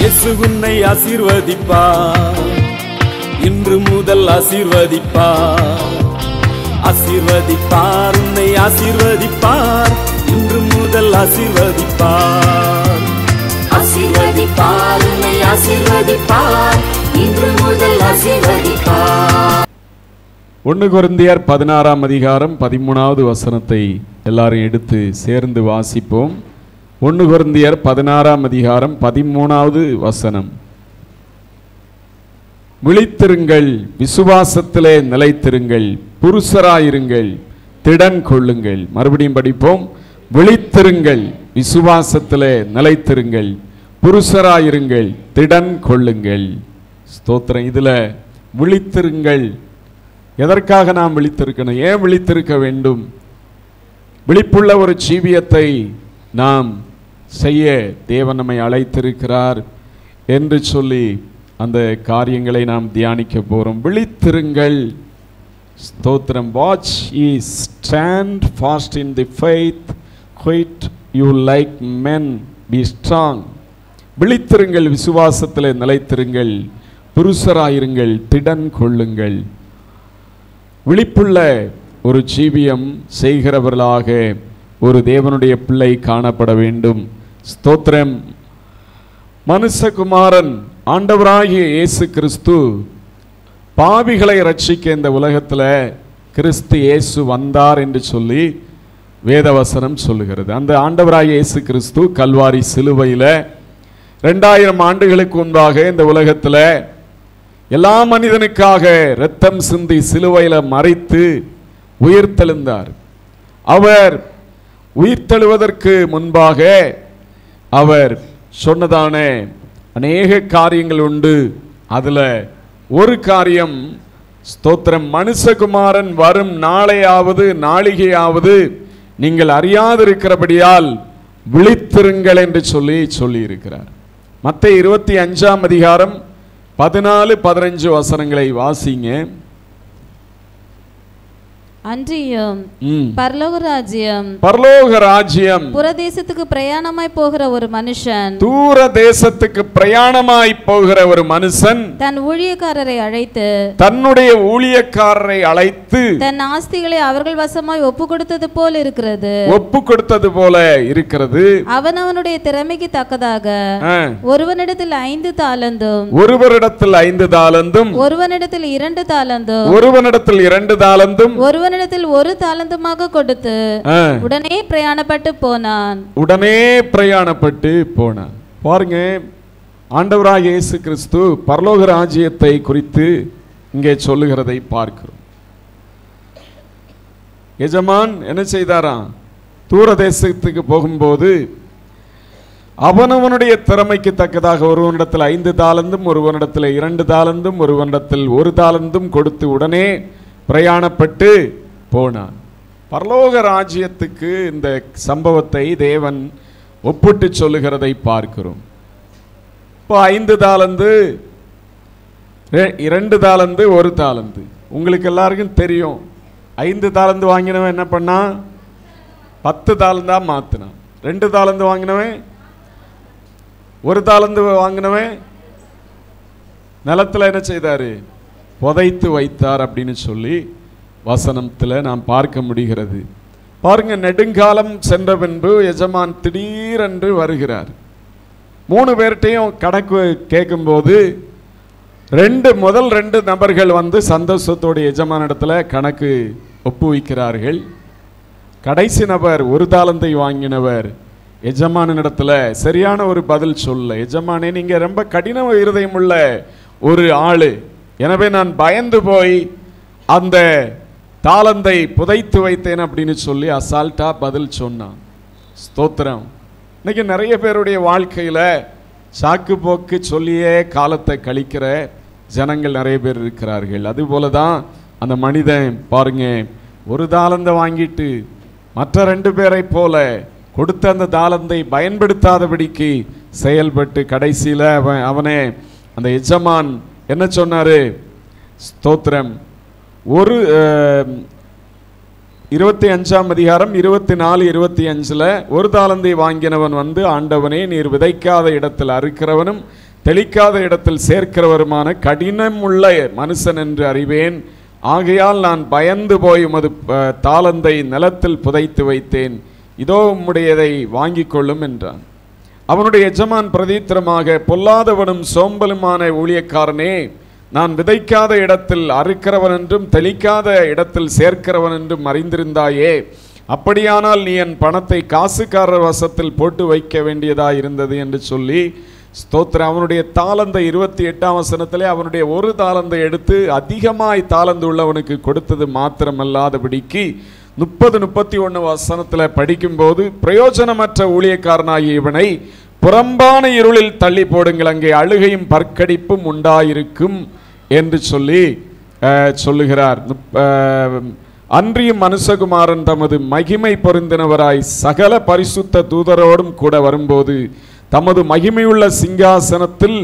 இயேசு உன்னை ஆசீர்வதிப்பார், இன்று முதல் ஆசீர்வதிப்பார். ஆசீர்வதிப்பார், உன்னை ஆசீர்வதிப்பார், இன்று முதல் ஆசீர்வதிப்பார். ஆசீர்வதிப்பார், உன்னை ஆசீர்வதிப்பார், இன்று முதல் ஆசீர்வதிப்பார். 1 கொரிந்தியர் 16ஆம் அதிகாரம் 13வது வசனத்தை எல்லாரும் எடுத்து சேர்ந்து வாசிப்போம். 1 கொரிந்தியர் 16ஆம் அதிகாரம் 13வது வசனம். விழித்திருங்கள், விசுவாசத்திலே நிலைத்திருங்கள், புருஷராயிருங்கள், திடன் கொள்ளுங்கள். மறுபடியும் படிப்போம். விழித்திருங்கள், விசுவாசத்திலே நிலைத்திருங்கள், புருஷராயிருங்கள், திடன் கொள்ளுங்கள். ஸ்தோத்திரம். இதுல விழித்திருங்கள், எதற்காக நாம் விழித்திருக்கணும்? ஏன் விழித்திருக்க வேண்டும்? விழிப்புள்ள ஒரு ஜீவியத்தை நாம் செய்ய தேவன் நம்மை அழைத்திருக்கிறார் என்று சொல்லி அந்த காரியங்களை நாம் தியானிக்க போறோம். விழித்திருங்கள். ஸ்தோத்திரம். Watch ye stand fast in the faith, quit you like men, be strong. விழித்திருங்கள், விசுவாசத்திலே நிலைத்திருங்கள், புருஷராயிருங்கள், திடன் கொள்ளுங்கள். விழிப்புள்ள ஒரு ஜீவியம் செய்கிறவர்களாக ஒரு தேவனுடைய பிள்ளை காணப்பட வேண்டும். ஸ்தோத்திரம். மனுஷகுமாரன் ஆண்டவராகிய இயேசு கிறிஸ்து பாவிகளை ரட்சிக்க இந்த உலகத்தில் கிறிஸ்து இயேசு வந்தார் என்று சொல்லி வேதவசனம் சொல்லுகிறது. அந்த ஆண்டவராகிய இயேசு கிறிஸ்து கல்வாரி சிலுவையில் 2000 ஆண்டுகளுக்கு முன்பாக இந்த உலகத்தில் எல்லா மனிதனுக்காக இரத்தம் சிந்தி சிலுவையில் மரித்து உயிர்த்தெழுந்தார். அவர் உயிர்த்தெழுவதற்கு முன்பாக அவர் சொன்னதான அநேக காரியங்கள் உண்டு. அதுல ஒரு காரியம், ஸ்தோத்திரம், மனுஷகுமாரன் வரும் நாளையாவது நாளிகையாவது நீங்கள் அறியாதிருக்கிறபடியால் விழித்திருங்கள் என்று சொல்லி இருக்கிறார். மத்தேயு 25ஆம் அதிகாரம் 14-15 வசனங்களை வாசிங்க. அன்றியும் பரலோக ராஜ்யம் புறதேசத்துக்கு பிரயாணமாய் போகிற ஒரு மனுஷன், தூர தேசத்துக்கு பிரயாணமாய் போகிற ஒரு மனுஷன் தன் ஊழியக்காரரை அழைத்து தன் ஆஸ்திகளை அவர்கள் வசமாய் ஒப்பு கொடுத்தது போல இருக்கிறது. அவனவனுடைய திறமைக்கு தக்கதாக ஒருவனிடத்தில் 5 தாலந்தும், ஒருவரிடத்தில் 2 தாலந்தும், ஒருவனிடத்தில் 2 தாலந்தும், ஒருவனிடத்தில் 1 தாலந்துமாக கொடுத்து உடனே பிரயாணப்பட்டு போனான். பாருங்க, ஆண்டவராகிய இயேசு கிறிஸ்து பரலோக ராஜ்யத்தை குறித்து இங்கே சொல்லுகிறதை பார்க்கிறோம். எஜமான் என்ன செய்தாராம்? தூர தேசத்துக்கு போகும்போது அவனவனுடைய திறமைக்கு தக்கதாக ஒருவனிடத்தில் 5 தாலந்தும், ஒருவனிடத்தில் 2 தாலந்தும், ஒருவனிடத்தில் 1 தாலந்தும் கொடுத்து உடனே பிரயாணப்பட்டு போனான். பரலோக ராஜ்யத்துக்கு இந்த சம்பவத்தை தேவன் ஒப்பிட்டு சொல்லுகிறதை பார்க்கிறோம். இப்போ 5 தாலந்து, 2 தாலந்து, 1 தாலந்து. உங்களுக்கு எல்லாருக்கும் தெரியும், 5 தாலந்து வாங்கினவன் என்ன பண்ணா? 10 தாலந்தா மாத்தினான். 2 தாலந்து வாங்கினவன், 1 தாலந்து வாங்கினவன் நிலத்தில் என்ன செய்தாரு? புதைத்து வைத்தார் அப்படின்னு சொல்லி வசனத்தில் நாம் பார்க்க முடிகிறது. பாருங்க, நெடுங்காலம் சென்ற பின்பு எஜமான் திடீரென்று வருகிறார். 3 பேர்கிட்டையும் கணக்கு கேட்கும்போது முதல் 2 நபர்கள் வந்து சந்தோஷத்தோடு எஜமானிடத்தில் கணக்கு ஒப்புவிக்கிறார்கள். கடைசி நபர் 1 தாலந்தை வாங்கினவர் எஜமானிடத்தில் சரியான ஒரு பதில் சொல்ல, எஜமானே நீங்க ரொம்ப கடின இருதயம் உள்ள ஒரு ஆளு, எனவே நான் பயந்து போய் அந்த தாளந்தை புதைத்து வைத்தேன் அப்படின்னு சொல்லி அசால்ட்டா பதில் சொன்னான். ஸ்தோத்திரம். இன்னைக்கு நிறைய பேருடைய வாழ்க்கையில சாக்கு போக்கு சொல்லியே காலத்தை கழிக்கிற ஜனங்கள் நிறைய பேர் இருக்கிறார்கள். அதுபோலதான் அந்த மனிதன் பாருங்க, 1 தாலந்தை வாங்கிட்டு மற்ற 2 பேரை போல கொடுத்த அந்த தாளந்தை பயன்படுத்தாதபடிக்கு செயல்பட்டு கடைசியில அவனே அந்த எஜமான் என்ன சொன்னாரு? ஸ்தோத்திரம். 25ஆம் அதிகாரம் 24-25 1 தாலந்தை வாங்கினவன் வந்து, ஆண்டவனே நீர் விதைக்காத இடத்தில் அறுக்கிறவனும் தெளிக்காத இடத்தில் சேர்க்கிறவருமான கடினம் உள்ள மனுஷன் என்று அறிவேன். ஆகையால் நான் பயந்து போய் உமது தாளந்தை நிலத்தில் புதைத்து வைத்தேன். இதோ உம்முடையதை வாங்கிக் கொள்ளும் என்றான். அவனுடைய எஜமான் பிரதித்திரமாக, பொல்லாதவனும் சோம்பலுமான ஊழியக்காரனே, நான் விதைக்காத இடத்தில் அறுக்கிறவன் என்றும் தெளிக்காத இடத்தில் சேர்க்கிறவன் என்றும் அறிந்திருந்தாயே. அப்படியானால் நீ என் பணத்தை காசுக்காரர் வசத்தில் போட்டு வைக்க வேண்டியதாக இருந்தது என்று சொல்லி ஸ்தோத்திரம். அவனுடைய தாளந்தை 28ஆம் வசனத்திலே அவனுடைய ஒரு தாளந்தை எடுத்து அதிகமாய் தாளந்து உள்ளவனுக்கு கொடுத்தது மாத்திரமல்லாதபடிக்கு 30-31 வசனத்தில் படிக்கும்போது, பிரயோஜனமற்ற ஊழியக்காரனாகிய இவனை புறம்பான இருளில் தள்ளி போடுங்கள், அங்கே அழுகையும் பற்கடிப்பும் உண்டாயிருக்கும் என்று சொல்லி சொல்லுகிறார். அன்றியும் மனுஷகுமாரன் தமது மகிமை பொருந்தினவராய் சகல பரிசுத்த தூதரோடும் கூட வரும்போது தமது மகிமையுள்ள சிங்காசனத்தில்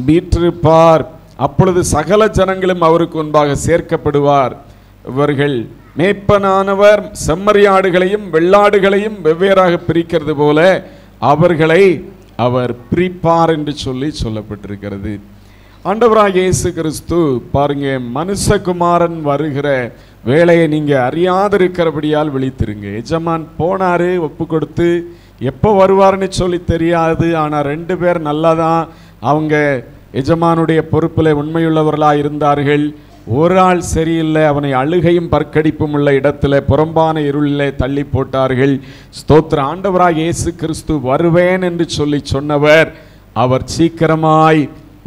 வீற்றிருப்பார். அப்பொழுது சகல ஜனங்களும் அவருக்கு முன்பாக சேர்க்கப்படுவார். இவர்கள் மேய்ப்பனானவர் செம்மறியாடுகளையும் வெள்ளாடுகளையும் வெவ்வேறாக பிரிக்கிறது போல அவர்களை அவர் பிரிப்பார் என்று சொல்லி சொல்லப்பட்டிருக்கிறது. ஆண்டவராகிய இயேசு கிறிஸ்து பாருங்க, மனுஷகுமாரன் வருகிற வேலையை நீங்க அறியாதிருக்கிறபடியால் விழித்திருங்க. எஜமான் போனாரு, ஒப்பு கொடுத்து எப்போ வருவார்னு சொல்லி தெரியாது. ஆனால் 2 பேர் நல்லாதான் அவங்க எஜமானுடைய பொறுப்பில் உண்மையுள்ளவர்களாக இருந்தார்கள். ஒரு ஆள் சரியில்லை, அவனை அழுகையும் பற்கடிப்பும் உள்ள இடத்துல புறம்பான இருளிலே தள்ளி போட்டார்கள். ஸ்தோத்திர. ஆண்டவராக இயேசு கிறிஸ்து வருவேன் என்று சொல்லி சொன்னவர் அவர் சீக்கிரமாய்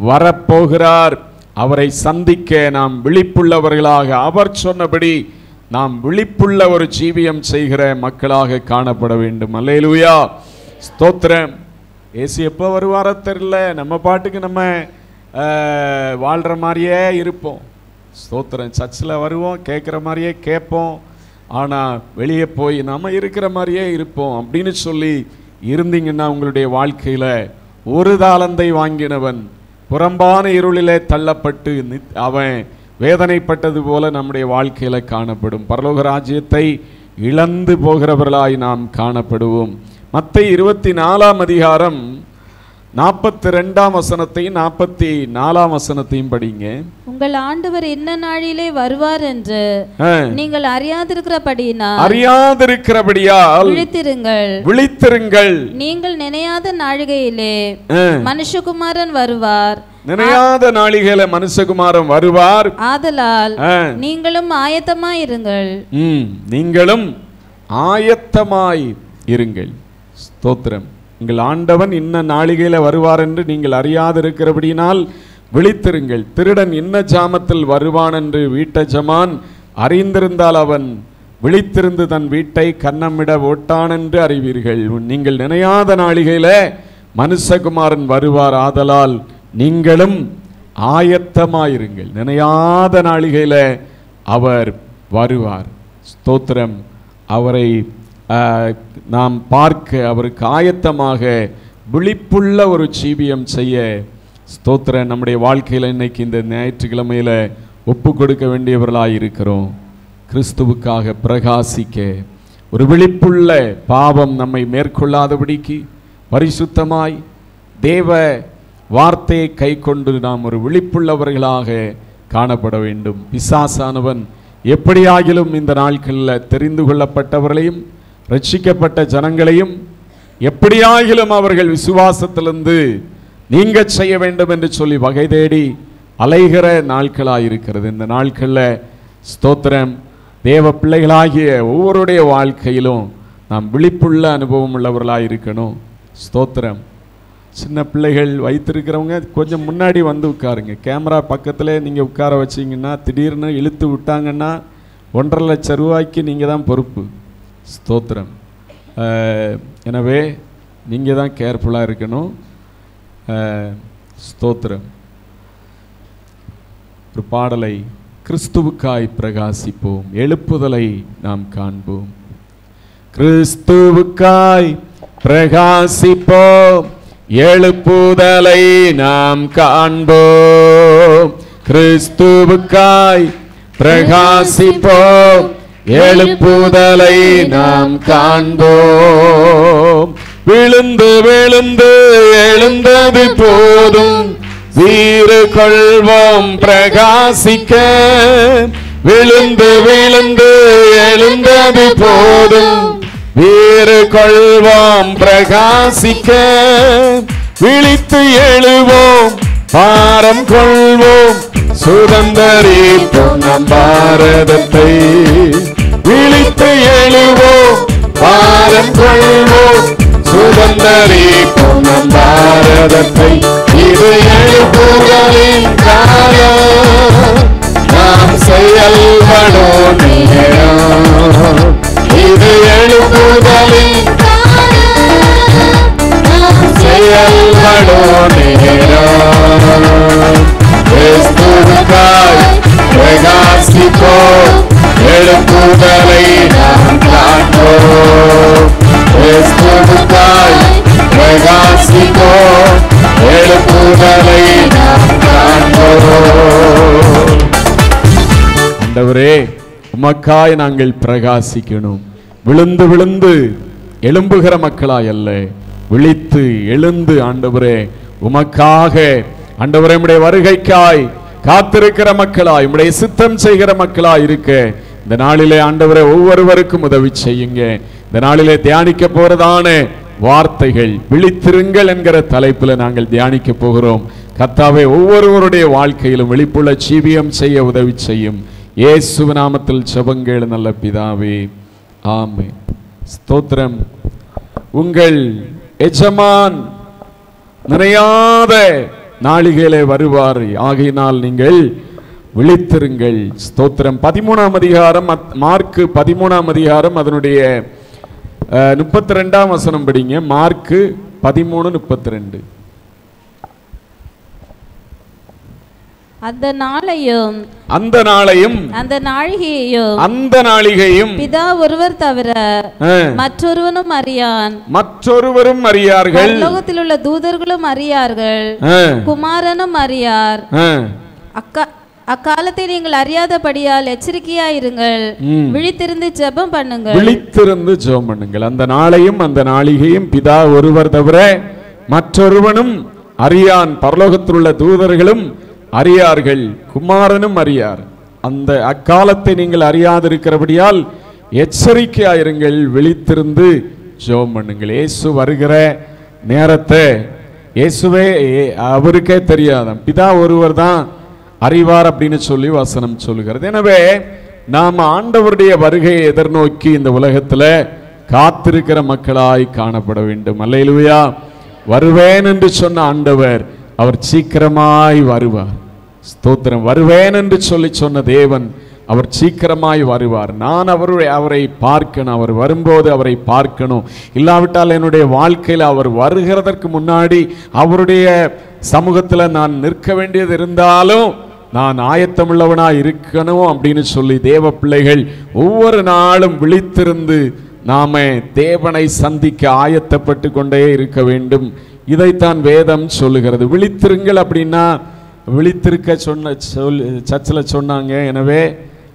வரப்போகிறார். அவரை சந்திக்க நாம் விழிப்புள்ளவர்களாக, அவர் சொன்னபடி நாம் விழிப்புள்ள ஒரு ஜீவியம் செய்கிற மக்களாக காணப்பட வேண்டும். அல்லேலூயா, ஸ்தோத்திரம். இயேசு எப்போ வருவாரோ தெரியல, நம்ம பாட்டுக்கு நம்ம வாழ்கிற மாதிரியே இருப்போம். ஸ்தோத்திரம். சர்ச்சில் வருவோம், கேட்குற மாதிரியே கேட்போம், ஆனால் வெளியே போய் நம்ம இருக்கிற மாதிரியே இருப்போம் அப்படின்னு சொல்லி இருந்தீங்கன்னா உங்களுடைய வாழ்க்கையில் ஒரு தாளந்தை வாங்கினவன் புறம்பான இருளிலே தள்ளப்பட்டு அவன் வேதனைப்பட்டது போல நம்முடைய வாழ்க்கையில் காணப்படும். பரலோக ராஜ்யத்தை இழந்து போகிறவர்களாய் நாம் காணப்படுவோம். மத்தேயு 24ஆம் அதிகாரம் 42ஆம் வசனத்தையும் 44ஆம் வசனத்தையும் படிங்க. உங்கள் ஆண்டவர் என்ன நாளிலே வருவார் என்று நீங்கள் அறியாதிருக்கிறபடியால் விழித்திருங்கள். நீங்கள் நினையாத நாழிகையிலே மனுஷகுமாரன் வருவார். நினையாத நாளிகையில மனுஷகுமாரன் வருவார். ஆதலால் நீங்களும் ஆயத்தமாயிருங்கள். நீங்களும் ஆயத்தமாய் இருங்கள். ஸ்தோத்திரம். உங்கள் ஆண்டவன் இன்ன நாளிகையில வருவார் என்று நீங்கள் அறியாதிருக்கிறபடியினால் விழித்திருங்கள். திருடன் இன்ன ஜாமத்தில் வருவான் என்று வீட்டஜமான் அறிந்திருந்தால் அவன் விழித்திருந்து தன் வீட்டை கன்னமிட ஓட்டான் என்று அறிவீர்கள். நீங்கள் நினையாத நாளிகையில மனுஷகுமாரன் வருவார். ஆதலால் நீங்களும் ஆயத்தமாயிருங்கள். நினையாத நாளிகையில அவர் வருவார். ஸ்தோத்திரம். அவரை நாம் பார்க்க அவருக்கு ஆயத்தமாக விழிப்புள்ள ஒரு ஜீவியம் செய்ய ஸ்தோத்திரம். நம்முடைய வாழ்க்கையில் இன்னைக்கு இந்த ஞாயிற்றுக்கிழமையில் ஒப்பு கொடுக்க வேண்டியவர்களாக இருக்கிறோம். கிறிஸ்துவுக்காக பிரகாசிக்க ஒரு விழிப்புள்ள பாவம் நம்மை மேற்கொள்ளாதபடிக்கு பரிசுத்தமாய் தேவ வார்த்தையை கை கொண்டு நாம் ஒரு விழிப்புள்ளவர்களாக காணப்பட வேண்டும். பிசாசானவன் எப்படியாகிலும் இந்த நாட்களில் தெரிந்து கொள்ளப்பட்டவர்களையும் ரட்சிக்கப்பட்ட ஜனங்களையும் எப்படியாகிலும் அவர்கள் விசுவாசத்திலிருந்து நீங்க செய்ய வேண்டும் என்று சொல்லி வகை தேடி அலைகிற நாட்களாயிருக்கிறது. இந்த நாட்களில் ஸ்தோத்திரம், தேவ பிள்ளைகளாகிய ஒவ்வொருடைய வாழ்க்கையிலும் நாம் விழிப்புள்ள அனுபவம் உள்ளவர்களாக இருக்கணும். ஸ்தோத்திரம். சின்ன பிள்ளைகள் வைத்திருக்கிறவங்க கொஞ்சம் முன்னாடி வந்து உட்காருங்க. கேமரா பக்கத்தில் நீங்கள் உட்கார வச்சிங்கன்னா திடீர்னு இழுத்து விட்டாங்கன்னா 1.5 லட்சம் ரூபாய்க்கு நீங்கள் தான் பொறுப்பு. ஸ்தோத்திரம். எனவே நீங்கள் தான் கேர்ஃபுல்லாக இருக்கணும். ஸ்தோத்திரம். ஒரு பாடலை, கிறிஸ்துவுக்காய் பிரகாசிப்போம், எழுப்புதலை நாம் காண்போம். கிறிஸ்துவுக்காய் பிரகாசிப்போம், எழுப்புதலை நாம் காண்போம். கிறிஸ்துவுக்காய் பிரகாசிப்போம், எழுப்புதலை நாம் காண்போம். விழுந்து விழுந்து எழுந்தது போதும், வீறு கொள்வோம் பிரகாசிக்க. விழுந்து விழுந்து எழுந்தது போதும், வீறு கொள்வோம் பிரகாசிக்க. விழித்து எழுவோம், பாரம் கொள்வோம், சுதந்தரிப்போம் நம் பாரதத்தை. விழித்து எழுவோம், பாரம் கொள்வோம், சுதந்தரிப்போம் நம் பாரதத்தை. இது எழுப்புதலின் காலம், நாம் செயல்படும் நேரம். இது எழுப்புதலின் காலம், நாம் செயல்படும் நேரம். கிறிஸ்துவுக்காய் பிரகாசிப்போம், எழுப்புதலை நாம் காண்போம். கிறிஸ்துவுக்காய் பிரகாசிப்போம், எழுப்புதலை நாம் காண்போம். ஆண்டவரே, உமக்காய் நாங்கள் பிரகாசிக்கணும். விழுந்து விழுந்து எழும்புகிற மக்களாய் அல்ல, விழித்து எழுந்து ஆண்டவரே உமக்காக, ஆண்டவரே உம்முடைய வருகைக்காய் காத்திருக்கிற மக்களாய், உம்முடைய சித்தம் செய்கிற மக்களாய் இருக்க இந்த நாளிலே ஆண்டவரே ஒவ்வொருவருக்கும் உதவி செய்யுங்க. இந்த நாளிலே தியானிக்க போறதான வார்த்தைகள் விழித்திருங்கள் என்கிற தலைப்பில் நாங்கள் தியானிக்க போகிறோம். கர்த்தாவே, ஒவ்வொருவருடைய வாழ்க்கையிலும் விழிப்புள்ள ஜீவியம் செய்ய உதவி செய்யும். இயேசு நாமத்தில் ஜெபங்கள் நல்ல பிதாவே, ஆமென். ஸ்தோத்திரம். உங்கள் எஜமான் நிறையாத நாளிகளே வருவார், ஆகையினால் நீங்கள் விழித்திருங்கள். ஸ்தோத்திரம். 13ஆம் அதிகாரம், மார்க்கு 13ஆம் அதிகாரம், அதனுடைய 32ஆம் வசனம் படிங்க. மார்க்கு 13:32. அந்த நாளையும் அந்த நாளையும் அந்த நாழிகையையும் அந்த நாளிகையும் பிதா ஒருவர் தவிர மற்றொருவனும் அறியான், மற்றொருவரும் அறியார்கள். பரலோகத்தில் உள்ள தூதர்களும் அறியார்கள், குமாரனும் அறியார். அக்காலத்தை நீங்கள் அறியாதபடியால் எச்சரிக்கையாயிருங்கள், விழித்திருந்து ஜெபம் பண்ணுங்கள். விழித்திருந்து ஜெபம் பண்ணுங்கள். அந்த நாளையும் அந்த நாளிகையும் பிதா ஒருவர் தவிர மற்றொருவனும் அறியான், பரலோகத்தில் உள்ள தூதர்களும் அறியார்கள், குமாரனும் அறியார். அந்த அக்காலத்தை நீங்கள் அறியாதிருக்கிறபடியால் எச்சரிக்கையாயிருங்கள், விழித்திருந்து ஜெபம் பண்ணுங்கள். இயேசு வருகிற நேரத்தை இயேசுவே அவருக்கே தெரியாதான், பிதா ஒருவர் தான் அறிவார் அப்படின்னு சொல்லி வசனம் சொல்லுகிறது. எனவே நாம் ஆண்டவருடைய வருகையை எதிர்நோக்கி இந்த உலகத்தில் காத்திருக்கிற மக்களாய் காணப்பட வேண்டும். அல்லேலூயா. வருவேன் என்று சொன்ன ஆண்டவர் அவர் சீக்கிரமாய் வருவார். ஸ்தோத்திரம். வருவேன் என்று சொல்லி சொன்ன தேவன் அவர் சீக்கிரமாய் வருவார். நான் அவரை பார்க்கணும், அவர் வரும்போது அவரை பார்க்கணும். இல்லாவிட்டால் என்னுடைய வாழ்க்கையில் அவர் வருகிறதற்கு முன்னாடி அவருடைய சமூகத்தில் நான் நிற்க வேண்டியது இருந்தாலும் நான் ஆயத்தமுள்ளவனாய் இருக்கணும் அப்படின்னு சொல்லி தேவ பிள்ளைகள் ஒவ்வொரு நாளும் விழித்திருந்து நாம தேவனை சந்திக்க ஆயத்தப்பட்டு கொண்டே இருக்க வேண்டும். இதைத்தான் வேதம் சொல்லுகிறது. விழித்திருங்கள் அப்படின்னா விழித்திருக்க சர்ச்சில் சொன்னாங்க. எனவே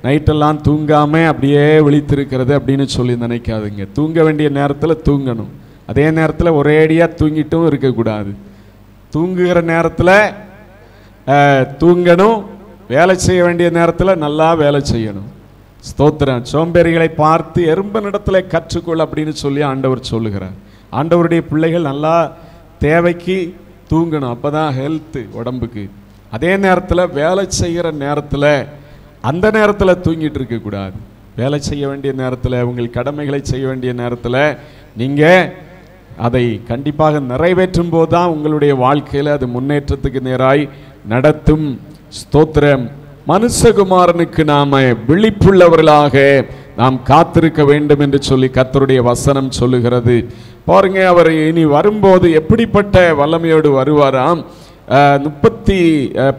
நைட்டெல்லாம் தூங்காம அப்படியே விழித்திருக்கிறது அப்படின்னு சொல்லி நினைக்காதுங்க. தூங்க வேண்டிய நேரத்தில் தூங்கணும், அதே நேரத்தில் ஒரேடியாக தூங்கிட்டும் இருக்கக்கூடாது. தூங்குகிற நேரத்தில் தூங்கணும், வேலை செய்ய வேண்டிய நேரத்தில் நல்லா வேலை செய்யணும். ஸ்தோத்திரம். சோம்பேறிகளை பார்த்து எறும்பனிடத்தில் கற்றுக்கொள் அப்படின்னு சொல்லி ஆண்டவர் சொல்லுகிறார். ஆண்டவருடைய பிள்ளைகள் நல்லா தேவைக்கு தூங்கணும், அப்போதான் ஹெல்த்து உடம்புக்கு. அதே நேரத்தில் வேலை செய்கிற நேரத்தில் அந்த நேரத்தில் தூங்கிட்டு இருக்கக்கூடாது. வேலை செய்ய வேண்டிய நேரத்தில், உங்கள் கடமைகளை செய்ய வேண்டிய நேரத்தில் நீங்கள் அதை கண்டிப்பாக நிறைவேற்றும் போது தான் உங்களுடைய வாழ்க்கையில் அது முன்னேற்றத்துக்கு நேராய் நடத்தும். ஸ்தோத்திரம். மனுஷகுமாரனுக்கு நாம விழிப்புள்ளவர்களாக நாம் காத்திருக்க வேண்டும் என்று சொல்லி கர்த்தருடைய வசனம் சொல்லுகிறது. பாருங்க, அவர் இனி வரும்போது எப்படிப்பட்ட வல்லமையோடு வருவாராம்.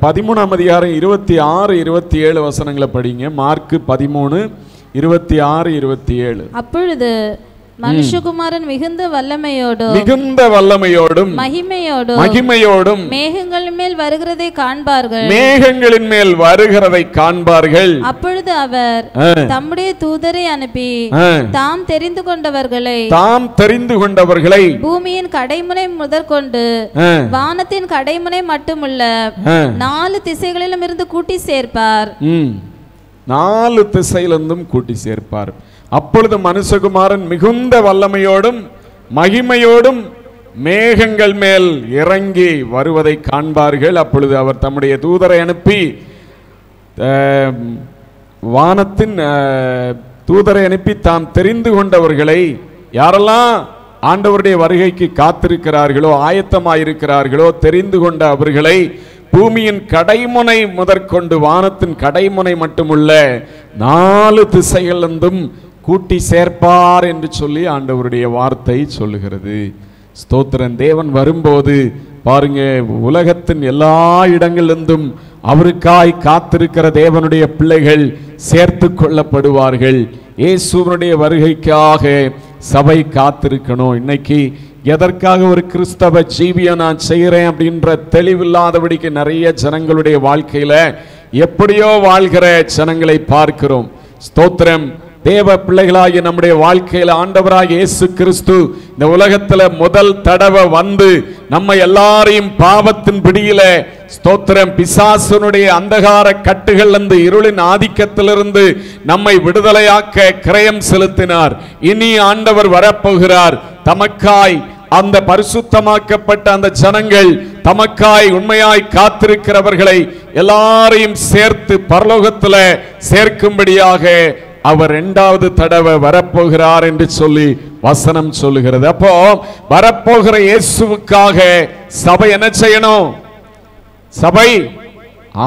13ஆம் அதிகாரம் 26, 27 வசனங்களை படிங்க. மார்க்கு 13, 26, 27. அப்பொழுது மனுஷகுமாரன் மிகுந்த வல்லமையோடும் மகிமையோடும் மேகங்களின் மேல் வருகிறதை காண்பார்கள். அப்பொழுது அவர் தம்முடைய தூதரை அனுப்பி தாம் தெரிந்து கொண்டவர்களை பூமியின் கடைமுனை முதற்கொண்டு வானத்தின் கடைமுனை மட்டுமல்ல 4 திசைகளிலும் இருந்து கூட்டி சேர்ப்பார். 4 திசையிலிருந்தும் கூட்டி சேர்ப்பார். அப்பொழுது மனுஷகுமாரன் மிகுந்த வல்லமையோடும் மகிமையோடும் மேகங்கள் மேல் இறங்கி வருவதை காண்பார்கள். அப்பொழுது அவர் தம்முடைய தூதரை அனுப்பி வானத்தின் தூதரை அனுப்பி தாம் தெரிந்து கொண்டவர்களை, யாரெல்லாம் ஆண்டவருடைய வருகைக்கு காத்திருக்கிறார்களோ, ஆயத்தமாயிருக்கிறார்களோ, தெரிந்து கொண்ட அவர்களை பூமியின் கடைமுனை முதற்கொண்டு வானத்தின் கடைமுனை மட்டுமுள்ள 4 திசைகளிலிருந்தும் கூட்டி சேர்ப்பார் என்று சொல்லி ஆண்டவருடைய வார்த்தை சொல்லுகிறது. ஸ்தோத்திரன். தேவன் வரும்போது பாருங்க, உலகத்தின் எல்லா இடங்களிலிருந்தும் அவருக்காய் காத்திருக்கிற தேவனுடைய பிள்ளைகள் சேர்த்து கொள்ளப்படுவார்கள். இயேசுவினுடைய வருகைக்காக சபை காத்திருக்கணும். இன்னைக்கு எதற்காக ஒரு கிறிஸ்தவ ஜீவியை நான் செய்கிறேன் அப்படின்ற தெளிவில்லாதபடிக்கு நிறைய ஜனங்களுடைய வாழ்க்கையில எப்படியோ வாழ்கிற ஜனங்களை பார்க்கிறோம். ஸ்தோத்திரம். தேவ பிள்ளைகளாகிய நம்முடைய வாழ்க்கையில் ஆண்டவராகிய இயேசு கிறிஸ்து இந்த உலகத்துல முதல் தடவை வந்து நம்ம எல்லாரையும் பாவத்தின் பிடியில, ஸ்தோத்திரம், பிசாசனுடைய அந்தகார கட்டுகள் இருந்து, இருளின் ஆதிக்கத்திலிருந்து நம்மை விடுதலையாக்க கிரயம் செலுத்தினார். இனி ஆண்டவர் வரப்போகிறார். தமக்காய் அந்த பரிசுத்தமாக்கப்பட்ட அந்த ஜனங்கள், தமக்காய் உண்மையாய் காத்திருக்கிறவர்களை எல்லாரையும் சேர்த்து பரலோகத்துல சேர்க்கும்படியாக அவர் 2வது தடவை வரப்போகிறார் என்று சொல்லி வசனம் சொல்லுகிறது. அப்போ வரப்போகிற இயேசுவுக்காக சபை என்ன செய்யணும்? சபை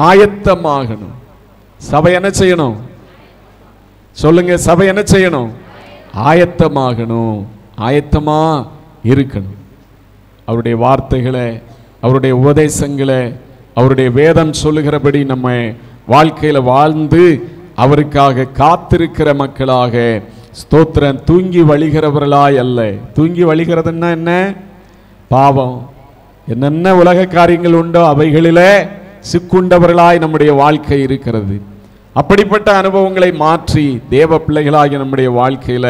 ஆயத்தமாகணும். சபை என்ன செய்யணும்? சொல்லுங்க. சபை என்ன செய்யணும்? ஆயத்தமாகணும். ஆயத்தமா இருக்கணும். அவருடைய வார்த்தைகளை, அவருடைய உபதேசங்களை, அவருடைய வேதம் சொல்லுகிறபடி நம்ம வாழ்க்கையில வாழ்ந்து அவருக்காக காத்திருக்கிற மக்களாக, ஸ்தோத்திரம், தூங்கி வழிகிறவர்களாய் அல்ல. தூங்கி வழிகிறதுன்னா என்ன? பாவம், என்னென்ன உலக காரியங்கள் உண்டோ அவைகளிலே சிக்குண்டவர்களாய் நம்முடைய வாழ்க்கை இருக்கிறது. அப்படிப்பட்ட அனுபவங்களை மாற்றி தேவ பிள்ளைகளாகிய நம்முடைய வாழ்க்கையில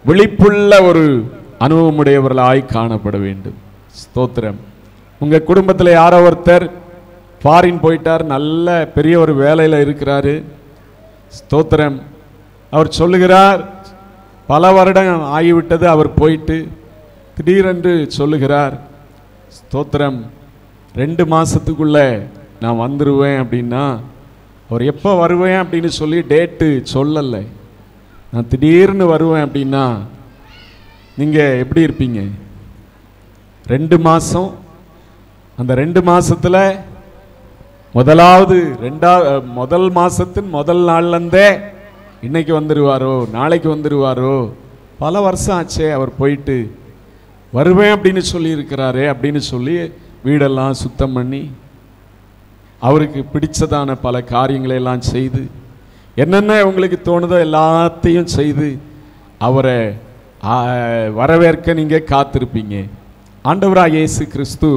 விழிப்புள்ள ஒரு அனுபவமுடையவர்களாய் காணப்பட வேண்டும். ஸ்தோத்திரம். உங்க குடும்பத்தில் யாரோ ஒருத்தர் ஃபாரின் போயிட்டார், நல்ல பெரிய ஒரு வேலையில இருக்கிறாரு. ஸ்தோத்திரம். அவர் சொல்லுகிறார், பல வருடம் ஆகிவிட்டது அவர் போயிட்டு. திடீரென்று சொல்லுகிறார், ஸ்தோத்திரம், 2 மாசத்துக்குள்ள நான் வந்துடுவேன் அப்படின்னா, அவர் எப்போ வருவேன் அப்படின்னு சொல்லி டேட்டு சொல்லலை. நான் திடீர்னு வருவேன் அப்படின்னா நீங்கள் எப்படி இருப்பீங்க? 2 மாதம், அந்த 2 மாசத்துல முதல் மாசத்தின் முதல் நாள்லேருந்தே இன்னைக்கு வந்துடுவாரோ, நாளைக்கு வந்துடுவாரோ, பல வருஷம் ஆச்சே அவர் போயிட்டு, வருவேன் அப்படின்னு சொல்லி இருக்கிறாரே அப்படின்னு சொல்லி வீடெல்லாம் சுத்தம் பண்ணி அவருக்கு பிடிச்சதான பல காரியங்களை எல்லாம் செய்து, என்னென்ன உங்களுக்கு தோணுதோ எல்லாத்தையும் செய்து அவரை வரவேற்க நீங்கள் காத்திருப்பீங்க. ஆண்டவராகிய இயேசு கிறிஸ்து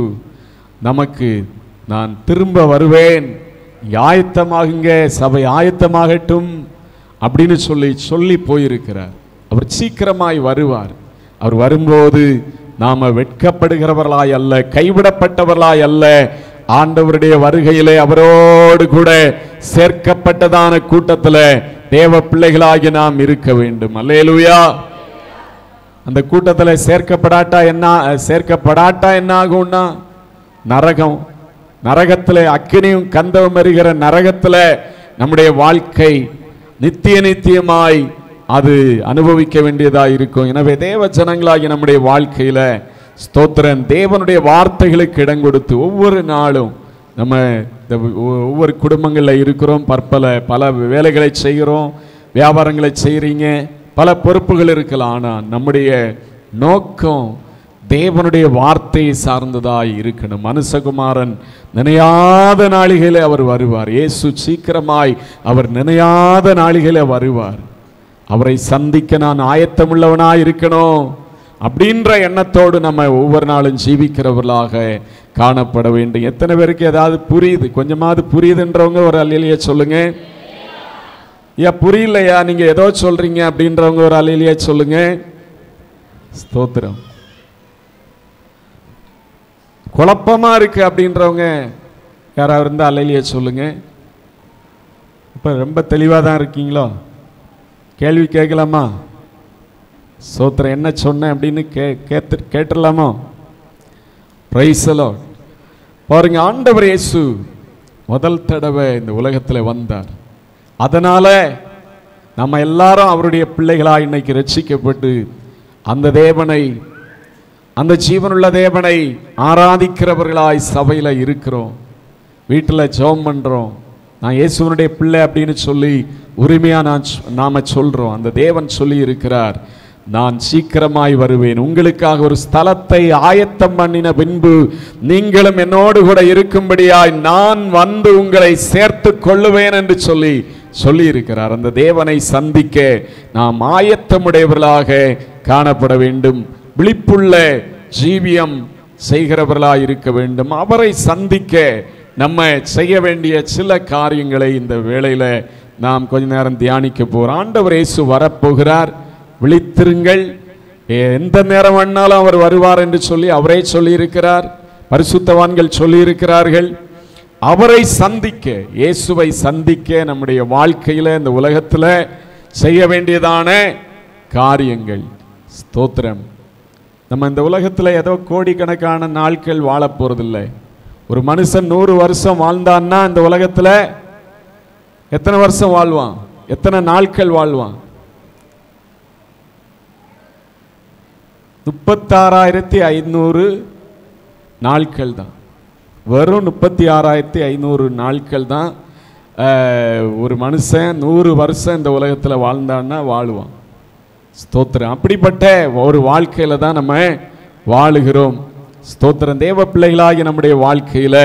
நமக்கு, நான் திரும்ப வருவேன், ஆயத்தமாகுங்க, சபை ஆயத்தமாகட்டும் அப்படின்னு சொல்லி போயிருக்கிறார். அவர் சீக்கிரமாய் வருவார். அவர் வரும்போது நாம வெட்கப்படுகிறவர்களாய் அல்ல, கைவிடப்பட்டவர்களாய் அல்ல, ஆண்டவருடைய வருகையிலே அவரோடு கூட சேர்க்கப்பட்டதான கூட்டத்தில் தேவ பிள்ளைகளாகி நாம் இருக்க வேண்டும். அல்லேலூயா. அந்த கூட்டத்தில் சேர்க்கப்படாட்டா என்ன ஆகும்னா, நரகம், நரகத்தில் அக்கினியும் கந்தவும் எரிகிற நரகத்தில் நம்முடைய வாழ்க்கை நித்தியமாய் அது அனுபவிக்க வேண்டியதாக இருக்கும். எனவே தேவ ஜனங்களாகி நம்முடைய வாழ்க்கையில, ஸ்தோத்திரன், தேவனுடைய வார்த்தைகளுக்கு இடம் கொடுத்து ஒவ்வொரு நாளும் நம்ம ஒவ்வொரு குடும்பங்களில் இருக்கிறோம், பல வேலைகளை செய்கிறோம், வியாபாரங்களை செய்கிறீங்க, பல பொறுப்புகள் இருக்கலாம். ஆனால் நம்முடைய நோக்கம் தேவனுடைய வார்த்தையை சார்ந்ததாய் இருக்கணும். மனுஷகுமாரன் நினையாத நாளிகளே அவர் வருவார். இயேசு சீக்கிரமாய் அவர் நினையாத நாளிகளே வருவார். அவரை சந்திக்க நான் ஆயத்தமுள்ளவனாய் இருக்கணும் அப்படின்ற எண்ணத்தோடு நம்ம ஒவ்வொரு நாளும் ஜீவிக்கிறவர்களாக காணப்பட வேண்டும். எத்தனை பேருக்கு ஏதாவது புரியுது? கொஞ்சமாவது புரியுதுன்றவங்க ஒரு அல்லேலூயா சொல்லுங்க. ஏன் புரியலையா, நீங்க ஏதோ சொல்றீங்க அப்படின்றவங்க ஒரு அல்லேலூயா சொல்லுங்க. ஸ்தோத்திரம். குழப்பமா இருக்கு அப்படின்றவங்க யாராவது இருந்தால் அல்லேலூயா சொல்லுங்க. இப்போ ரொம்ப தெளிவாக தான் இருக்கீங்களோ? கேள்வி கேட்கலாமா? ஸ்தோத்திரம். என்ன சொன்னேன் அப்படின்னு கேட்டுடலாமோ? Praise the Lord. பாருங்க, ஆண்டவர் இயேசு முதல் தடவை இந்த உலகத்தில் வந்தார். அதனால நம்ம எல்லாரும் அவருடைய பிள்ளைகளாக இன்னைக்கு ரட்சிக்கப்பட்டு அந்த தேவனை, அந்த ஜீவனுள்ள தேவனை ஆராதிக்கிறவர்களாய் சபையில் இருக்கிறோம். வீட்டில் ஜெபம் பண்ணுறோம். நான் இயேசுவனுடைய பிள்ளை அப்படின்னு சொல்லி உரிமையாக நாம சொல்கிறோம். அந்த தேவன் சொல்லி இருக்கிறார், நான் சீக்கிரமாய் வருவேன், உங்களுக்காக ஒரு ஸ்தலத்தை ஆயத்தம் பண்ணின பின்பு நீங்களும் என்னோடு கூட இருக்கும்படியாய் நான் வந்து உங்களை சேர்த்து கொள்ளுவேன் என்று சொல்லி இருக்கிறார். அந்த தேவனை சந்திக்க நாம் ஆயத்தமுடையவர்களாக காணப்பட வேண்டும். விழிப்புள்ள ஜீவியம் செய்கிறவர்களாக இருக்க வேண்டும். அவரை சந்திக்க நம்ம செய்ய வேண்டிய சில காரியங்களை இந்த வேளையில் நாம் கொஞ்ச நேரம் தியானிக்க போகிறோம். ஆண்டவர் இயேசு வரப்போகிறார், விழித்திருங்கள். எந்த நேரம் வேணாலும் அவர் வருவார் என்று சொல்லி அவரே சொல்லியிருக்கிறார். பரிசுத்தவான்கள் சொல்லியிருக்கிறார்கள். அவரை சந்திக்க, இயேசுவை சந்திக்க நம்முடைய வாழ்க்கையில் இந்த உலகத்தில் செய்ய வேண்டியதான காரியங்கள். ஸ்தோத்திரம். நம்ம இந்த உலகத்தில் ஏதோ கோடிக்கணக்கான நாட்கள் வாழ போறதில்லை. ஒரு மனுஷன் 100 வருஷம் வாழ்ந்தான்னா இந்த உலகத்தில் எத்தனை வருஷம் வாழ்வான்? எத்தனை நாட்கள் வாழ்வான்? 36,500 நாட்கள் தான். வெறும் 36,500 நாட்கள் தான் ஒரு மனுஷன் 100 வருஷம் இந்த உலகத்தில் வாழ்ந்தான்னா வாழுவான். ஸ்தோத்திரம். அப்படிப்பட்ட ஒரு வாழ்க்கையில் தான் நம்ம வாழுகிறோம். ஸ்தோத்திரம். தேவ பிள்ளைகளாகி நம்முடைய வாழ்க்கையில்